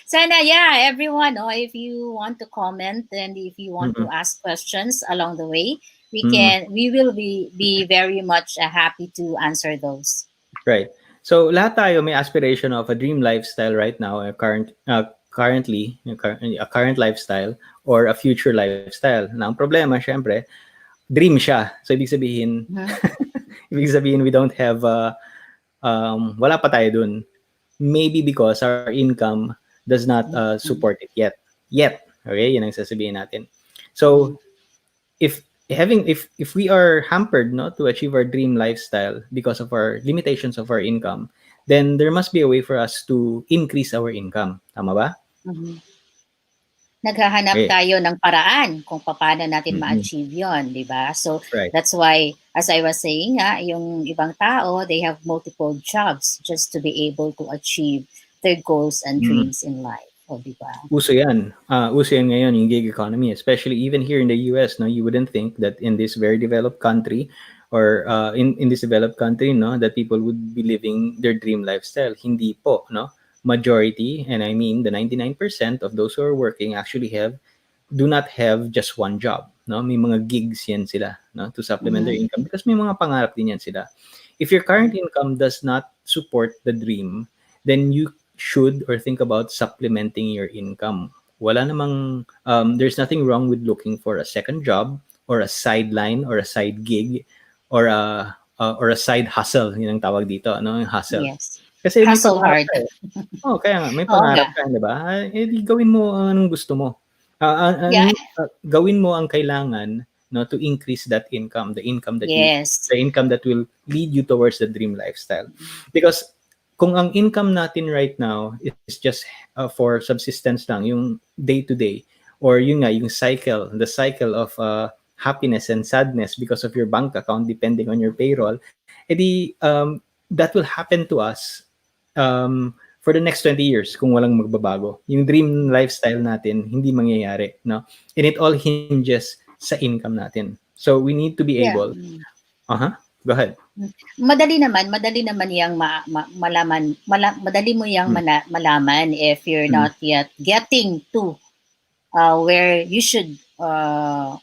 Speaker 4: Sana, yeah, everyone, if you want to comment and if you want to ask questions along the way, we will be very much happy to answer those.
Speaker 3: Right. So, lahat tayo may aspiration of a dream lifestyle right now, currently, a current lifestyle or a future lifestyle. Na ang problema, syempre, dream siya. So, ibig sabihin, we don't have, wala pa tayo dun. Maybe because our income does not support it yet. Okay, yun ang sasabihin natin. So, if we are hampered, no, to achieve our dream lifestyle because of our limitations of our income, then there must be a way for us to increase our income. Tama ba?
Speaker 4: Naghahanap tayo ng paraan kung paano natin ma-achieve yon, di ba? So, that's why, as I was saying, yung ibang tao, they have multiple jobs just to be able to achieve their goals and dreams in life. O, di ba?
Speaker 3: Uso yan ngayon, yung gig economy, especially even here in the US, no? You wouldn't think that in this very developed country or in this developed country, no, that people would be living their dream lifestyle. Hindi po, no? Majority, and I mean the 99% of those who are working actually do not have just one job, no? May mga gigs yan sila, no, to supplement their
Speaker 4: Mhm.
Speaker 3: income because may mga pangarap din yan sila. If your current income does not support the dream, then you should or think about supplementing your income. Wala namang there's nothing wrong with looking for a second job or a sideline or a side gig or a side hustle, yun ang tawag dito, no? Yung hustle.
Speaker 4: Yes.
Speaker 3: Kasi may
Speaker 4: Hustle
Speaker 3: pangarap
Speaker 4: hard.
Speaker 3: ka eh. Oh, kaya nga, may
Speaker 4: Oo nga.
Speaker 3: pangarap ka, di ba? Eh, di gawin mo ang anong gusto mo.
Speaker 4: Yeah.
Speaker 3: Gawin mo ang kailangan, no, to increase that income,
Speaker 4: Yes.
Speaker 3: the income that will lead you towards the dream lifestyle. Because kung ang income natin right now is just for subsistence lang, yung day to day, or yung nga, the cycle of happiness and sadness because of your bank account depending on your payroll, edi that will happen to us for the next 20 years kung walang magbabago. Yung dream lifestyle natin, hindi mangyayari, no? And it all hinges sa income natin. So we need to be
Speaker 4: Yeah.
Speaker 3: able. Go ahead.
Speaker 4: Madali naman yang malaman, madali mo yang malaman if you're not yet getting to where you should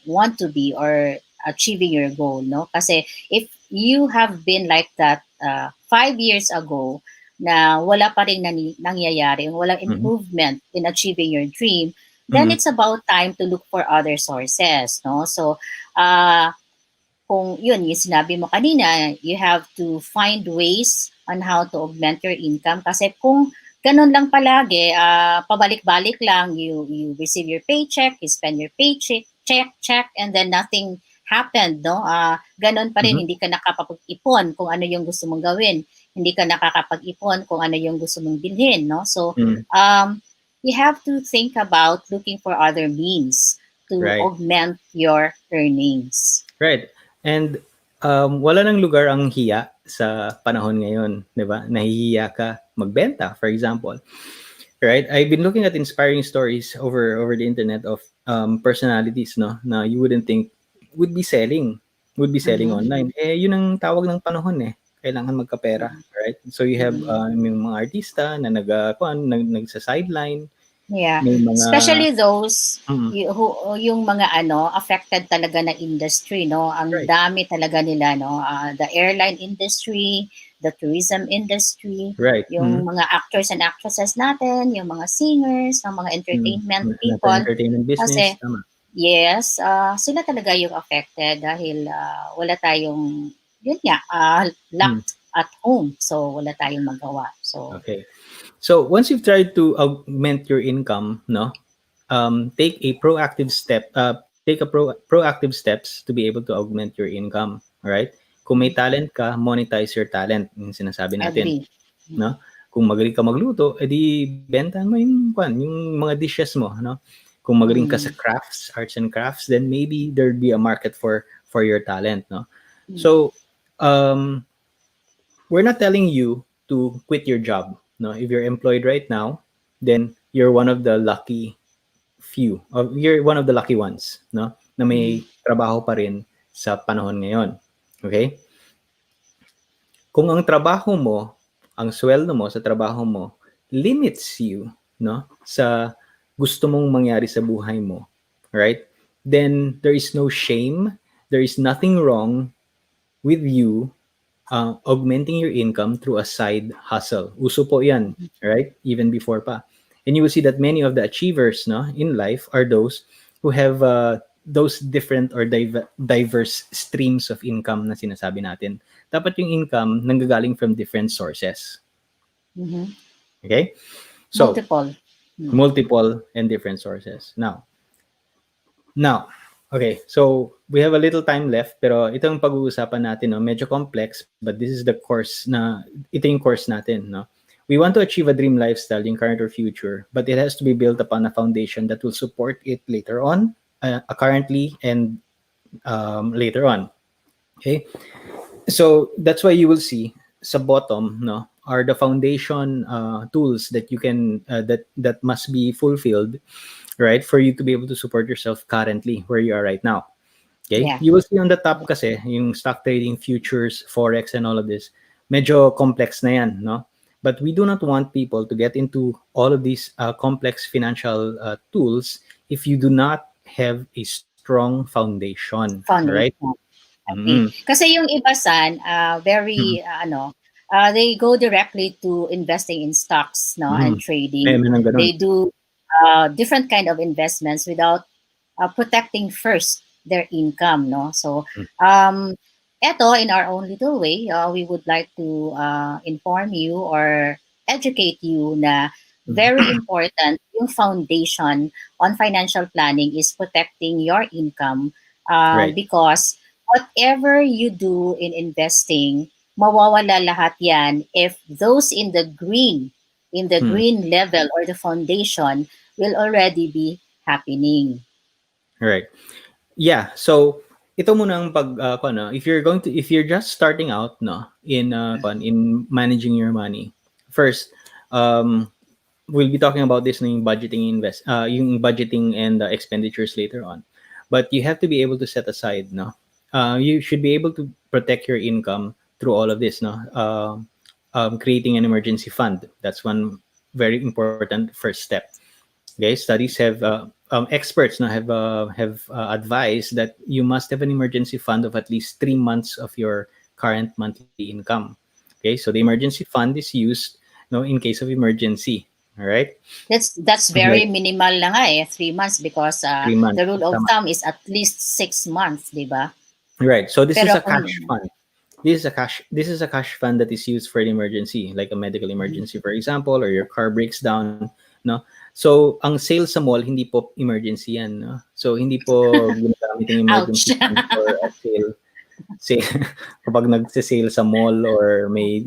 Speaker 4: want to be or achieving your goal, no? Kasi if you have been like that 5 years ago na wala pa rin nangyayari, walang improvement in achieving your dream, then it's about time to look for other sources, no? So kung yun, yung sinabi mo kanina, you have to find ways on how to augment your income. Kasi kung ganun lang palagi, pabalik-balik lang, you receive your paycheck, you spend your paycheck, check, and then nothing happened, no? Ganun pa rin, hindi ka nakapag-ipon kung ano yung gusto mong gawin. Hindi ka nakakapag-ipon kung ano yung gusto mong bilhin, no? So, you have to think about looking for other means to augment your earnings.
Speaker 3: Right. And wala nang lugar ang hiya sa panahon ngayon, 'di ba? Nahihiya ka magbenta, for example. Right? I've been looking at inspiring stories over the internet of personalities, no, na you wouldn't think would be selling online. Eh yun ang tawag ng panahon eh. Kailangan magkapera, right? So you have yung mga artista na nagsa-sideline.
Speaker 4: Yeah,
Speaker 3: mga,
Speaker 4: especially those yung mga affected talaga na industry, no? Ang dami talaga nila, no? The airline industry, the tourism industry, yung mga actors and actresses natin, yung mga singers, yung mga entertainment people.
Speaker 3: Entertainment business,
Speaker 4: kasi, yes, sila talaga yung affected dahil wala tayong, yun nga, locked at home. So, wala tayong magawa. So,
Speaker 3: okay. So once you've tried to augment your income, no, take a proactive step. Take a proactive steps to be able to augment your income. All right. Kung may talent ka, monetize your talent. Yung sinasabi natin, no. Kung magaling ka magluto, edi bentahan mo yung mga dishes mo, no. Kung magaling ka sa crafts, arts and crafts, then maybe there'd be a market for your talent, no. So we're not telling you to quit your job. No, if you're employed right now, then you're one of the lucky few. You're one of the lucky ones, no, na may trabaho pa rin sa panahon ngayon. Okay? Kung ang trabaho mo, ang sweldo mo sa trabaho mo limits you, no, sa gusto mong mangyari sa buhay mo, right? Then there is no shame, there is nothing wrong with you augmenting your income through a side hustle. Uso po yan, right? Even before pa. And you will see that many of the achievers, no, in life are those who have those different or diverse streams of income na sinasabi natin. Dapat yung income nanggagaling from different sources. Okay? So, multiple and different sources. Now, okay, so we have a little time left, pero itong pag-uusapan natin, no, medyo complex, but this is the course ito yung course natin, no. We want to achieve a dream lifestyle in current or future, but it has to be built upon a foundation that will support it later on, currently and later on. Okay, so that's why you will see sa bottom, no, are the foundation tools that you can that must be fulfilled, right, for you to be able to support yourself currently where you are right now. Okay?
Speaker 4: Yeah.
Speaker 3: You will see on the top kasi, yung stock trading, futures, forex, and all of this, medyo complex na yan, no? But we do not want people to get into all of these complex financial tools if you do not have a strong foundation, right?
Speaker 4: Foundation.
Speaker 3: Mm-hmm.
Speaker 4: Agree. Kasi yung iba san,
Speaker 3: Mm-hmm.
Speaker 4: very they go directly to investing in stocks, no,
Speaker 3: Mm-hmm.
Speaker 4: and trading.
Speaker 3: May ng ganun.
Speaker 4: They do different kind of investments without protecting first their income, no. So eto, in our own little way, we would like to inform you or educate you na very important yung foundation on financial planning is protecting your income,
Speaker 3: Right.
Speaker 4: because whatever you do in investing, mawawala lahat yan if those in the
Speaker 3: Hmm.
Speaker 4: green level or the foundation will already be happening.
Speaker 3: Right. Yeah. So ito muna ang if you're going to, if you're just starting out, no, in managing your money. First, we'll be talking about this in yung budgeting and expenditures later on. But you have to be able to set aside, no. You should be able to protect your income through all of this, no. Creating an emergency fund. That's one very important first step. Okay, studies experts now have advised that you must have an emergency fund of at least 3 months of your current monthly income. Okay, so the emergency fund is used, in case of emergency. All right,
Speaker 4: That's very
Speaker 3: like
Speaker 4: minimal lang nga 3 months because
Speaker 3: 3 months.
Speaker 4: the rule of
Speaker 3: Tama.
Speaker 4: thumb is at least 6 months, di ba?
Speaker 3: Right. So this is
Speaker 4: Pero
Speaker 3: a
Speaker 4: kung
Speaker 3: cash fund. This is a cash fund that is used for an emergency, like a medical emergency, for example, or your car breaks down. No. So ang sale sa mall hindi po emergency yan. No? So hindi po ginagamit yung
Speaker 4: ouch.
Speaker 3: emergency fund for a sale kapag nagse-sale sa mall or may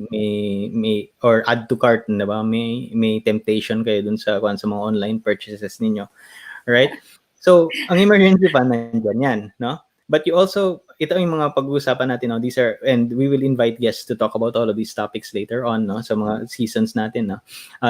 Speaker 3: or add to cart, di ba? May temptation kayo dun sa mga online purchases ninyo. Right? So, ang emergency fund nandiyan yan, no? But you also, ito yung mga pag-uusapan natin, no? These are, and we will invite guests to talk about all of these topics later on, no? Sa mga seasons natin, no?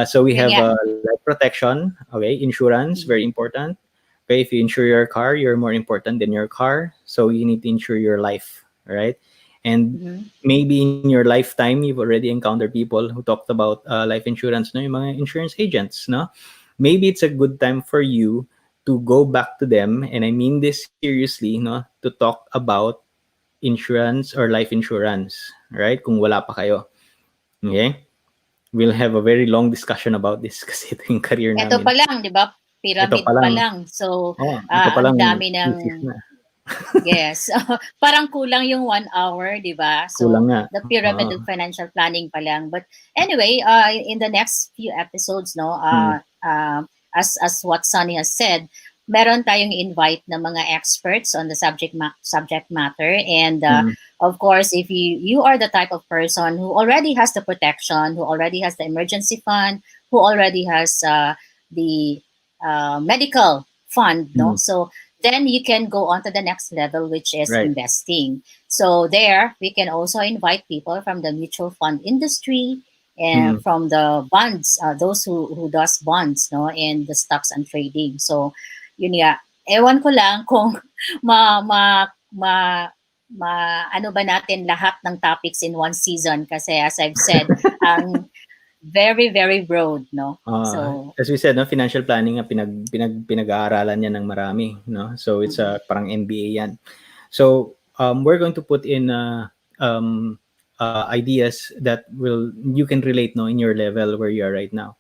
Speaker 3: So we have
Speaker 4: Yeah.
Speaker 3: life protection, okay? Insurance, very important. Okay, if you insure your car, you're more important than your car. So you need to insure your life, right? And
Speaker 4: Mhm.
Speaker 3: maybe in your lifetime, you've already encountered people who talked about life insurance, no? Yung mga insurance agents, no? Maybe it's a good time for you to go back to them, and I mean this seriously, no, to talk about insurance or life insurance, right? Kung wala pa kayo. Okay? We'll have a very long discussion about this kasi ito yung career
Speaker 4: Ito
Speaker 3: namin.
Speaker 4: pa lang, di ba?
Speaker 3: Ito
Speaker 4: Pyramid
Speaker 3: pa
Speaker 4: pa
Speaker 3: lang.
Speaker 4: lang. So,
Speaker 3: Ito pa
Speaker 4: ang
Speaker 3: lang
Speaker 4: dami ng,
Speaker 3: thesis na.
Speaker 4: yes. Parang kulang yung 1 hour, di ba?
Speaker 3: Kulang
Speaker 4: So,
Speaker 3: nga.
Speaker 4: the pyramid of financial planning pa lang. But anyway, in the next few episodes, no, as what Sonny has said, meron tayong invite na mga experts on the subject matter, and of course, if you are the type of person who already has the protection, who already has the emergency fund, who already has the medical fund, no, so then you can go on to the next level, which is
Speaker 3: Right.
Speaker 4: investing. So there we can also invite people from the mutual fund industry and from the bonds, those who does bonds, no, and the stocks and trading. So yun nga, ewan ko lang kung ma ma ma ma ano ba natin lahat ng topics in one season, kasi as I've said, very very broad, no. So
Speaker 3: As we said, no, financial planning pinag-aaralan yan ng marami, no. So it's parang MBA yan. So we're going to put in ideas that you can relate, no, in your level where you are right now.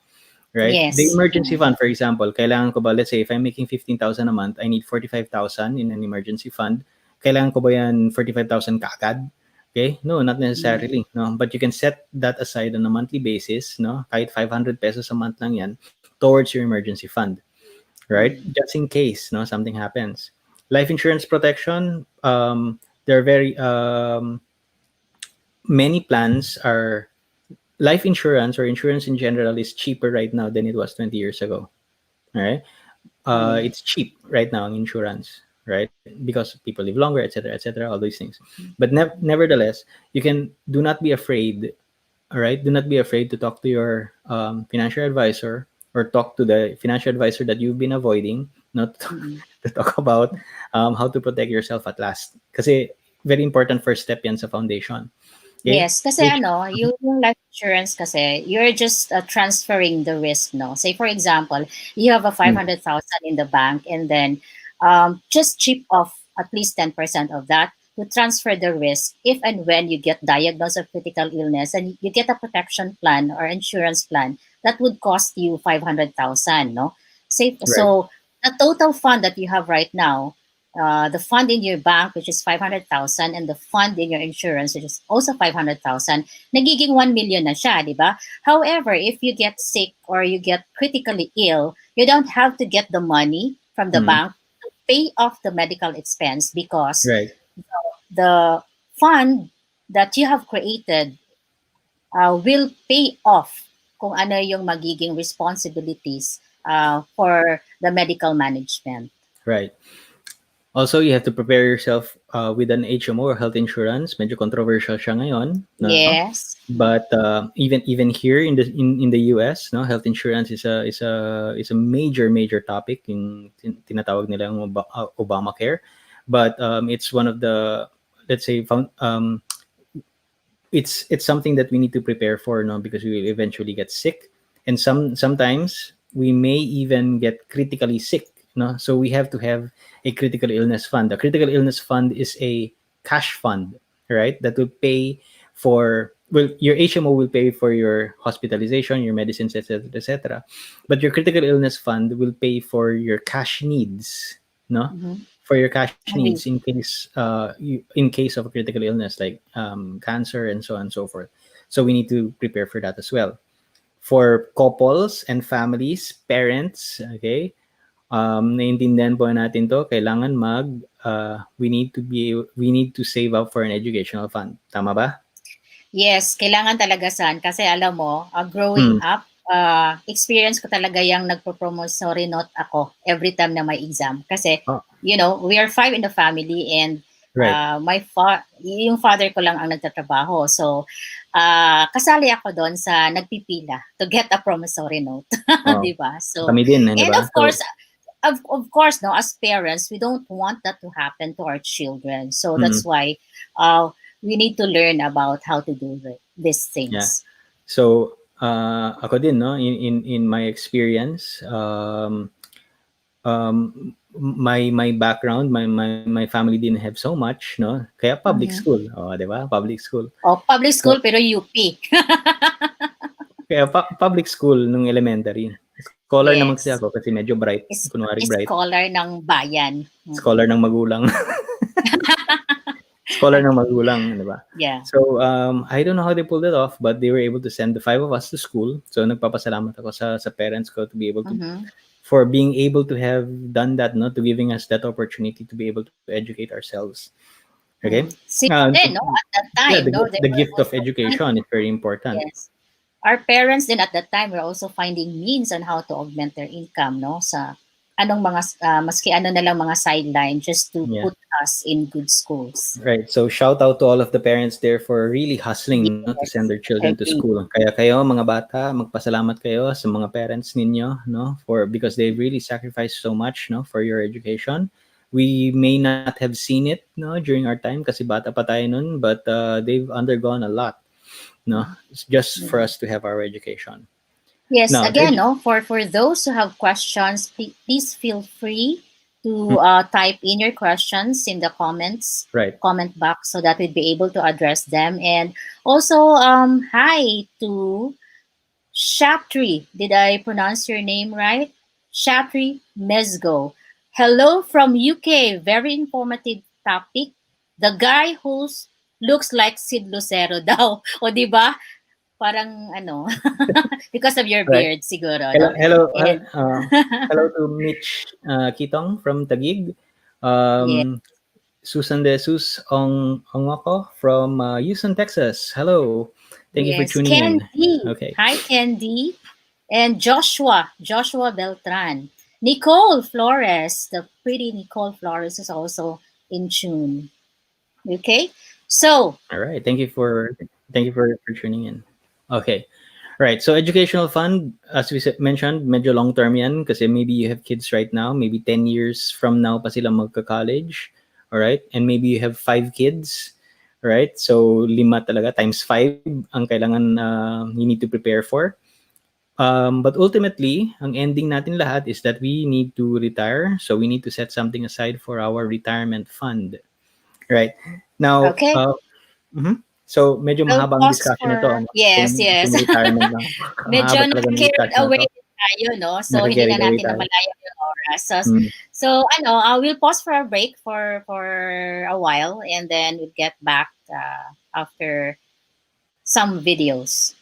Speaker 3: Right? The
Speaker 4: yes.
Speaker 3: emergency fund, for example, kailangan ko ba, let's say, if I'm making 15,000 a month, I need 45,000 in an emergency fund. Kailangan ko ba yan 45,000 kaagad? Okay? No, not necessarily. No? But you can set that aside on a monthly basis, no? Kahit 500 pesos a month lang yan, towards your emergency fund. Right? Just in case, no, something happens. Life insurance protection, there are very, many plans are, life insurance or insurance in general is cheaper right now than it was 20 years ago. All right. It's cheap right now in insurance, right? Because people live longer, etc., etc., all these things. But nevertheless, you can do not be afraid All right, do not be afraid to talk to your financial advisor, or talk to the financial advisor that you've been avoiding, not to,
Speaker 4: Mm-mm.
Speaker 3: to talk about how to protect yourself at last. Kasi very important first step yan sa foundation. Okay?
Speaker 4: Yes, kasi
Speaker 3: Which,
Speaker 4: yung life insurance kasi, you're just transferring the risk, no? Say for example, you have a
Speaker 3: mm,
Speaker 4: 500,000 in the bank, and then just chip off at least 10% of that to transfer the risk if and when you get diagnosed of critical illness, and you get a protection plan or insurance plan that would cost you 500,000, no? Say,
Speaker 3: right,
Speaker 4: so the total fund that you have right now, the fund in your bank, which is 500,000, and the fund in your insurance, which is also 500,000, nagiging 1 million na siya, di ba? However, if you get sick or you get critically ill, you don't have to get the money from the
Speaker 3: mm,
Speaker 4: bank to pay off the medical expense, because
Speaker 3: right,
Speaker 4: the fund that you have created will pay off kung ano yung magiging responsibilities for the medical management.
Speaker 3: right. Also, you have to prepare yourself with an HMO or health insurance. Medyo controversial siya ngayon, no?
Speaker 4: Yes.
Speaker 3: But even here in the US, no, health insurance is a major topic in tinatawag nila yung Obamacare. But it's one of the, let's say, it's something that we need to prepare for, no, because we will eventually get sick, and sometimes we may even get critically sick, no. So we have to have a critical illness fund. The critical illness fund is a cash fund, right, that will pay for, well, your HMO will pay for your hospitalization, your medicines, etc., etc., but your critical illness fund will pay for your cash needs, no,
Speaker 4: Mhm.
Speaker 3: for your cash needs
Speaker 4: Agree.
Speaker 3: in case of a critical illness like cancer and so on and so forth. So we need to prepare for that as well. For couples and families, parents, okay, naiintindihan po natin to, kailangan we need to save up for an educational fund. Tama ba?
Speaker 4: Yes, kailangan talaga san kasi alam mo, growing
Speaker 3: Hmm.
Speaker 4: up, experience ko talaga yung nagpo-promissory note ako every time na may exam. Kasi,
Speaker 3: Oh,
Speaker 4: we are five in the family, and
Speaker 3: right.
Speaker 4: yung father ko lang ang nagtatrabaho. So, kasali ako doon sa nagpipila to get a promissory note.
Speaker 3: Oh,
Speaker 4: Di ba? So,
Speaker 3: kami din, di
Speaker 4: and
Speaker 3: ba?
Speaker 4: of
Speaker 3: So,
Speaker 4: course, of course, no, as parents, we don't want that to happen to our children. So
Speaker 3: mm,
Speaker 4: that's why uh, we need to learn about how to do these
Speaker 3: yeah.
Speaker 4: things.
Speaker 3: So, ako din, no, in my experience, my background, my family didn't have so much, no, kaya public
Speaker 4: Mhm.
Speaker 3: school, oh, di ba, public school.
Speaker 4: Oh, public
Speaker 3: So
Speaker 4: school pero UP.
Speaker 3: kaya public school nung elementary. Scholar naman kasi
Speaker 4: Yes.
Speaker 3: ako kasi medyo bright, kunwari bright,
Speaker 4: Scholar ng bayan.
Speaker 3: scholar
Speaker 4: Mm-mm.
Speaker 3: ng magulang. Scholar ng magulang, di ba?
Speaker 4: Yeah.
Speaker 3: So, I don't know how they pulled it off, but they were able to send the five of us to school. So, nagpapasalamat ako sa parents ko to be able to,
Speaker 4: Mhm.
Speaker 3: for being able to have done that, no, to giving us that opportunity to be able to educate ourselves. Okay?
Speaker 4: Mm. Sila din, no? At that
Speaker 3: Yeah,
Speaker 4: time, no? They
Speaker 3: the
Speaker 4: were
Speaker 3: gift of
Speaker 4: also
Speaker 3: education is very important.
Speaker 4: yes. Our parents din at that time were also finding means on how to augment their income, no? Sa anong mga, maski ano na lang mga sideline just to
Speaker 3: Yeah.
Speaker 4: put us in good schools.
Speaker 3: Right. So shout out to all of the parents there for really hustling, no, to send
Speaker 4: Yes,
Speaker 3: their children to
Speaker 4: agree.
Speaker 3: school. Kaya kayo mga bata, magpasalamat kayo sa mga parents ninyo, no, for because they really sacrificed so much, no, for your education. We may not have seen it, no, during our time kasi bata pa tayo nun, but they've undergone a lot, no, just for
Speaker 4: Mhm.
Speaker 3: us to have our education.
Speaker 4: Yes,
Speaker 3: Now,
Speaker 4: again, no, for those who have questions, please feel free to type in your questions in the
Speaker 3: right.
Speaker 4: comment box so that we'd be able to address them. And also, hi to Shatri. Did I pronounce your name right? Shatri Mesgo. Hello from UK. Very informative topic. The guy who looks like Sid Lucero daw. O di ba? Parang ano, because of your
Speaker 3: Right.
Speaker 4: beard siguro,
Speaker 3: Hello,
Speaker 4: no?
Speaker 3: hello,
Speaker 4: And,
Speaker 3: hello to Mitch Kitong from Taguig.
Speaker 4: yeah.
Speaker 3: Susan De Jesus Ongoko from Houston, Texas. Hello. Thank you for
Speaker 4: Yes.
Speaker 3: tuning in.
Speaker 4: Candy.
Speaker 3: Okay.
Speaker 4: Hi, Candy. And Joshua Beltran. Nicole Flores, the pretty Nicole Flores is also in tune. Okay? So,
Speaker 3: All right. Thank you for tuning in. Okay. Right. So educational fund, as we mentioned, medyo long term yan kasi maybe you have kids right now, maybe 10 years from now pa sila magka-college. All right? And maybe you have 5 kids, right? So lima talaga times 5 ang kailangan you need to prepare for. But ultimately, ang ending natin lahat is that we need to retire. So we need to set something aside for our retirement fund. Right. Now,
Speaker 4: Okay.
Speaker 3: mhm. So medyo
Speaker 4: We'll
Speaker 3: mahaba ang
Speaker 4: pause
Speaker 3: discussion nito,
Speaker 4: for,
Speaker 3: ano?
Speaker 4: yes, yes.
Speaker 3: Kung retirement lang.
Speaker 4: Medyo
Speaker 3: Mahaba talaga ng
Speaker 4: na-carried
Speaker 3: discussion na
Speaker 4: away
Speaker 3: 'to.
Speaker 4: din tayo, no? So, hindi na
Speaker 3: Naka-carried away
Speaker 4: natin
Speaker 3: tayo.
Speaker 4: namalayan yung oras. So,
Speaker 3: Mm.
Speaker 4: so ano, we'll pause for a break for a while, and then we'll get back after some videos.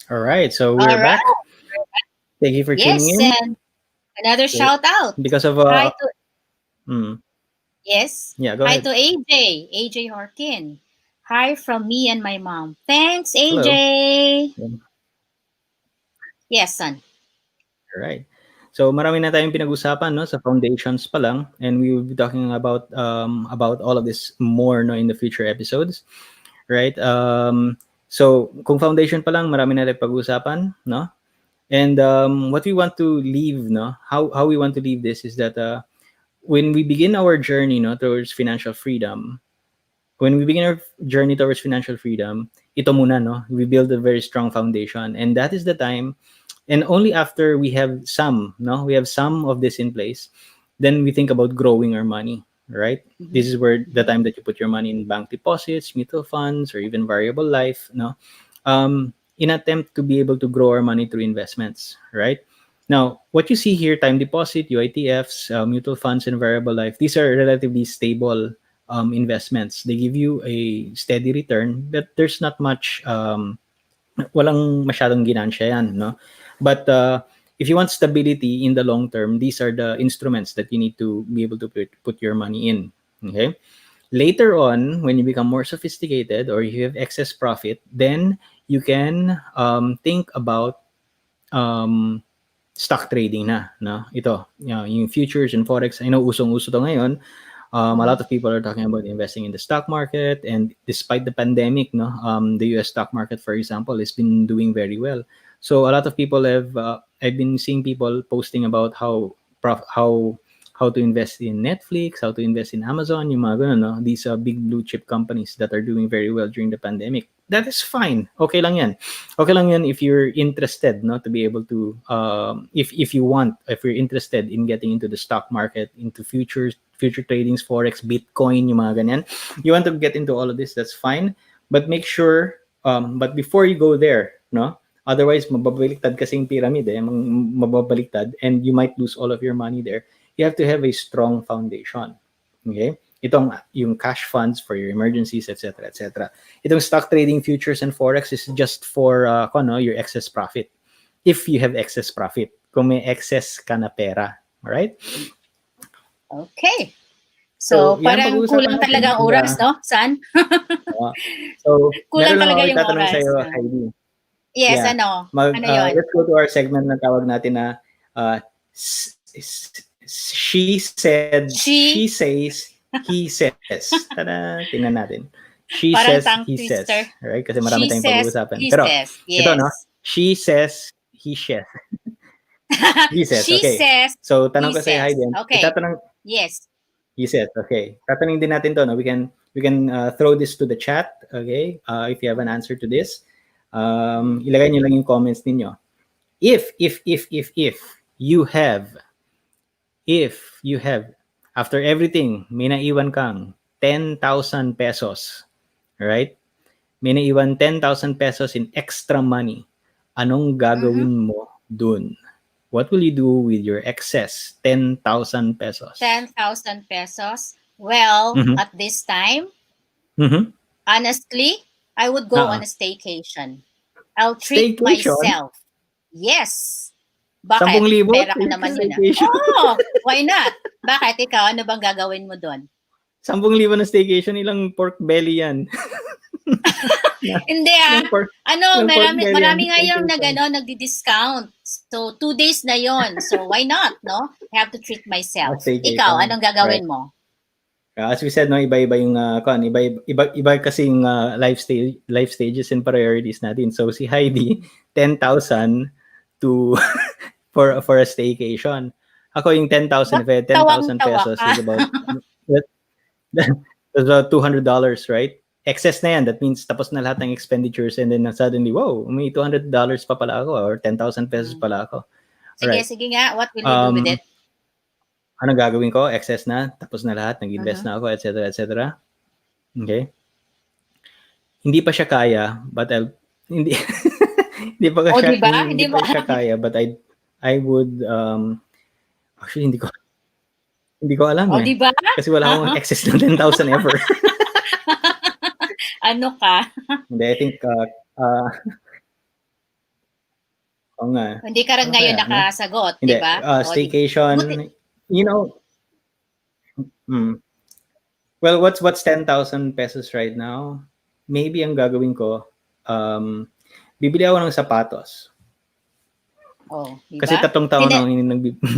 Speaker 3: All right. So
Speaker 4: All
Speaker 3: we're
Speaker 4: right.
Speaker 3: back. Thank you for tuning
Speaker 4: Yes,
Speaker 3: in.
Speaker 4: and another
Speaker 3: So,
Speaker 4: shout out.
Speaker 3: because of
Speaker 4: Hi to,
Speaker 3: mm,
Speaker 4: yes.
Speaker 3: yeah, go
Speaker 4: Hi
Speaker 3: ahead.
Speaker 4: to AJ Harkin. Hi from me and my mom. Thanks,
Speaker 3: Hello.
Speaker 4: AJ.
Speaker 3: Yeah.
Speaker 4: Yes, son.
Speaker 3: All right. So marami na tayong pinag-usapan, no, sa foundations pa lang, and we will be talking about all of this more, no, in the future episodes, right? So kung foundation pa lang, marami na tayong pag-usapan, no? And what we want to leave, no, how we want to leave this is that when we begin our journey, no, towards financial freedom, when we begin our journey towards financial freedom, ito muna, no, we build a very strong foundation, and that is the time. And only after we have some, no, we have some of this in place, then we think about growing our money, right?
Speaker 4: Mm-hmm.
Speaker 3: This is where the time that you put your money in bank deposits, mutual funds, or even variable life, no, in attempt to be able to grow our money through investments, right? Now, what you see here, time deposit, UITFs, mutual funds, and variable life, these are relatively stable investments. They give you a steady return, but there's not much walang masyadong ginansya yan, no? But if you want stability in the long term, these are the instruments that you need to be able to put your money in. Okay. Later on, when you become more sophisticated or you have excess profit, then you can think about um, stock trading na, no? Ito, yung futures and forex. I know usong-uso to ngayon. A lot of people are talking about investing in the stock market, and despite the pandemic, no, the U.S. stock market, for example, has been doing very well. So a lot of people have. I've been seeing people posting about how to invest in Netflix, how to invest in Amazon, yung mga ganun, no? These big blue chip companies that are doing very well during the pandemic. That is fine. Okay lang yan. Okay lang yan if you're interested, no, to be able to if you want, if you're interested in getting into the stock market, into future tradings, forex, Bitcoin, yung mga ganyan. You want to get into all of this, that's fine. But make sure but before you go there, no? Otherwise, mababaliktad kasing pyramid, mababaliktad, and you might lose all of your money there. You have to have a strong foundation. Okay? Itong yung cash funds for your emergencies, etc., etc. Itong stock trading, futures, and forex is just for your excess profit. If you have excess profit, kung may excess ka na pera, alright?
Speaker 4: Okay.
Speaker 3: So,
Speaker 4: So,
Speaker 3: yan
Speaker 4: parang
Speaker 3: pag-uusapan
Speaker 4: kulang
Speaker 3: natin.
Speaker 4: talaga ang oras, no, San?
Speaker 3: So,
Speaker 4: Kulang
Speaker 3: meron lang
Speaker 4: talaga
Speaker 3: ako
Speaker 4: yung
Speaker 3: itatanong
Speaker 4: oras.
Speaker 3: sa'yo, Heidi.
Speaker 4: Yes,
Speaker 3: Yeah.
Speaker 4: ano yon?
Speaker 3: Let's go to our segment na tawag natin na uh, she said, she
Speaker 4: She,
Speaker 3: says, he says. Tada, tingnan natin. She
Speaker 4: parang
Speaker 3: says,
Speaker 4: tongue
Speaker 3: he
Speaker 4: twister.
Speaker 3: says. Right? Kasi marami
Speaker 4: She
Speaker 3: tayong
Speaker 4: says,
Speaker 3: pag-uusapan.
Speaker 4: he
Speaker 3: Pero,
Speaker 4: says,
Speaker 3: ito no,
Speaker 4: yes.
Speaker 3: she says, he says. He says,
Speaker 4: She
Speaker 3: okay.
Speaker 4: says,
Speaker 3: So, tanong
Speaker 4: he
Speaker 3: ko sa'yo,
Speaker 4: says.
Speaker 3: Hayden,
Speaker 4: Okay.
Speaker 3: itatanong,
Speaker 4: Yes.
Speaker 3: he says, okay. Tatanungin din natin to, no? We can throw this to the chat, okay? If you have an answer to this, ilagay niyo lang yung comments ninyo. If you have, if you have, after everything, may naiwan kang 10,000 pesos, right? May naiwan 10,000 pesos in extra money. Anong
Speaker 4: Mm-hmm.
Speaker 3: gagawin mo dun? What will you do with your excess 10,000 pesos?
Speaker 4: 10,000 pesos. Well,
Speaker 3: Mm-hmm.
Speaker 4: at this time,
Speaker 3: Mm-hmm.
Speaker 4: honestly, I would go
Speaker 3: Uh-uh.
Speaker 4: on a staycation. I'll treat
Speaker 3: Staycation?
Speaker 4: myself. Yes.
Speaker 3: 10,000?
Speaker 4: Bakit? Pera ko naman yun ah.
Speaker 3: Staycation?
Speaker 4: Oh, why not? Bakit? Ikaw, ano bang gagawin mo doon?
Speaker 3: 10,000 na staycation, ilang pork belly yan?
Speaker 4: Hindi ah.
Speaker 3: Ilang pork,
Speaker 4: Ano,
Speaker 3: ilang pork
Speaker 4: marami,
Speaker 3: belly yan?
Speaker 4: marami ngayon
Speaker 3: Staycation.
Speaker 4: nagdi-discount. So, 2 days na yon. So, why not, no? I have to treat myself. Ikaw,
Speaker 3: Staycation.
Speaker 4: anong
Speaker 3: Right.
Speaker 4: gagawin mo?
Speaker 3: As we said, no, iba-iba yung iba kasi yung life stages and priorities natin. So si Heidi, 10,000 to for a staycation. Ako yung 10,000, if I had 10,000
Speaker 4: Tawang-tawa
Speaker 3: pesos
Speaker 4: ka.
Speaker 3: is about that's about $200, right? Excess na yan. That means tapos na lahat ng expenditures, and then suddenly, wow, may $200 pa pala ako, or 10,000 pesos pala ako.
Speaker 4: Sige,
Speaker 3: Alright.
Speaker 4: sige nga. What will you do with it?
Speaker 3: Anong gagawin ko? Excess na, tapos na lahat, nag-invest
Speaker 4: Mhm.
Speaker 3: na ako, etc., etc. Okay? Hindi pa siya kaya, but hindi hindi pa
Speaker 4: O,
Speaker 3: siya,
Speaker 4: di ba?
Speaker 3: hindi
Speaker 4: Hindi mo
Speaker 3: pa siya
Speaker 4: alam.
Speaker 3: kaya, but I would actually hindi ko alam
Speaker 4: O, di ba?
Speaker 3: kasi wala akong excess ng 10,000 ever.
Speaker 4: Ano ka?
Speaker 3: Hindi, I think oo nga.
Speaker 4: Hindi ka rin
Speaker 3: Ano
Speaker 4: ngayon
Speaker 3: kaya, no?
Speaker 4: nakasagot, di
Speaker 3: Hindi,
Speaker 4: ba? O,
Speaker 3: staycation, you know, well, what's 10,000 pesos right now? Maybe ang gagawin ko, bibili ako ng sapatos.
Speaker 4: Oh, diba?
Speaker 3: Kasi 3 taon na ako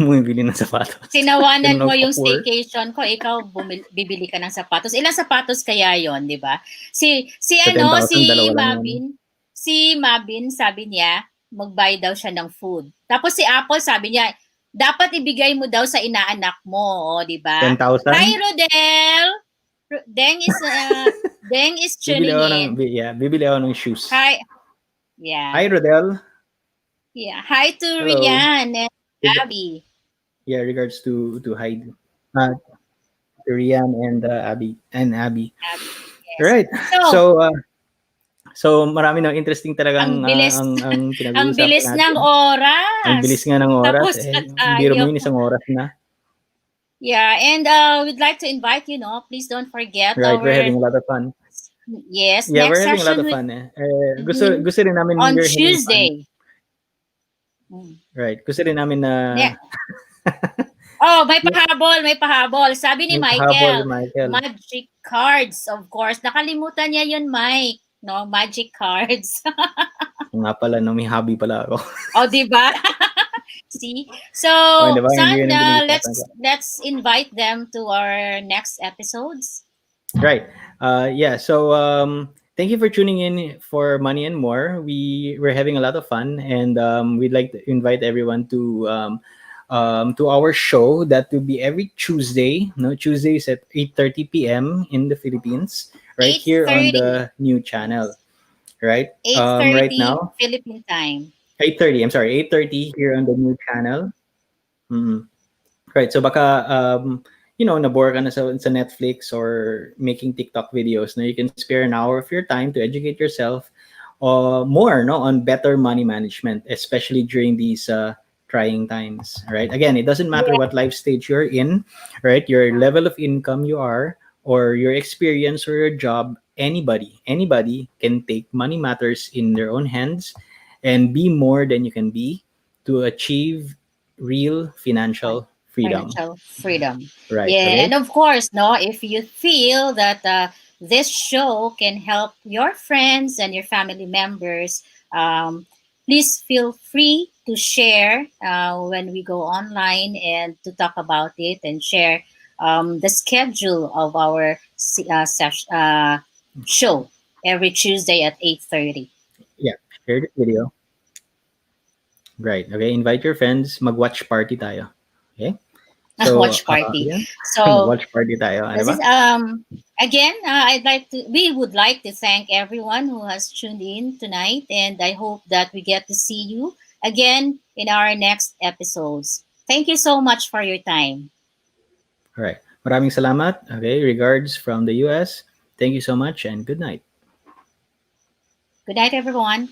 Speaker 3: bumibili ng sapatos.
Speaker 4: Sinawanan mo yung
Speaker 3: Poor.
Speaker 4: staycation ko, ikaw bibili ka ng sapatos. Ilang sapatos kaya yon, di ba? Si
Speaker 3: Sa 10,000, dalawa lang
Speaker 4: Mabin, si Mabin sabi niya, magbayad daw siya ng food. Tapos si Apple sabi niya, dapat ibigay mo daw sa inaanak mo, oh, di ba?
Speaker 3: 10,000?
Speaker 4: Hi, Rodel! Deng is tuning in.
Speaker 3: Bibili ako ng shoes.
Speaker 4: Hi. Yeah.
Speaker 3: Hi, Rodel.
Speaker 4: Yeah. Hi to
Speaker 3: Hello.
Speaker 4: Rian and Abby.
Speaker 3: Yeah, regards to Heidi. To Rian and Abby. Yes. Right. So marami na interesting talagang ang pinag-uusapan
Speaker 4: ang bilis
Speaker 3: natin.
Speaker 4: ng oras.
Speaker 3: Ang bilis nga ng oras.
Speaker 4: Tapos
Speaker 3: Biro mo yun, isang oras na.
Speaker 4: Yeah, and we'd like to invite you, no? Please don't forget
Speaker 3: we're having a lot of fun.
Speaker 4: Yes,
Speaker 3: yeah,
Speaker 4: next
Speaker 3: we're having a lot of
Speaker 4: session
Speaker 3: fun. Gusto rin namin
Speaker 4: on
Speaker 3: we're
Speaker 4: Tuesday.
Speaker 3: Right. Gusto rin namin na
Speaker 4: Oh, may pahabol. Sabi ni Michael,
Speaker 3: Michael,
Speaker 4: magic cards, of course. Nakalimutan niya yun, Mike. No, magic cards.
Speaker 3: Nga pala, no, may hobby pala ako.
Speaker 4: Oh, di ba? See? So,
Speaker 3: diba?
Speaker 4: Sana, let's invite them to our next episodes.
Speaker 3: Right. Yeah. So, thank you for tuning in for Money and More. We're having a lot of fun, and we'd like to invite everyone to our show that will be every Tuesday. No, Tuesdays at 8:30 p.m. in the Philippines, right here on the new channel. Right.
Speaker 4: 8:30
Speaker 3: right now,
Speaker 4: Philippine time.
Speaker 3: 8:30. I'm sorry, 8:30 here on the new channel. Right. So baka nabore ka na sa Netflix or making TikTok videos. No, you can spare an hour of your time to educate yourself more, no, on better money management, especially during these trying times. Right. Again, it doesn't matter what life stage you're in, right? Your level of income you are, or your experience or your job. Anybody can take money matters in their own hands and be more than you can be to achieve real financial freedom. Right.
Speaker 4: Yeah,
Speaker 3: okay?
Speaker 4: And of course, no, if you feel that this show can help your friends and your family members, Um, Please feel free to share when we go online and to talk about it and share the schedule of our show every Tuesday at 8:30.
Speaker 3: Yeah, share the video. Right. Okay. Invite your friends. Mag-watch party tayo. Okay. So,
Speaker 4: Watch party.
Speaker 3: yeah.
Speaker 4: So
Speaker 3: Mag-watch party tayo. Ano
Speaker 4: this
Speaker 3: ba?
Speaker 4: is again. We would like to thank everyone who has tuned in tonight, and I hope that we get to see you again in our next episodes. Thank you so much for your time.
Speaker 3: All right. Maraming salamat. Okay. Regards from the US. Thank you so much and good night.
Speaker 4: Good night, everyone.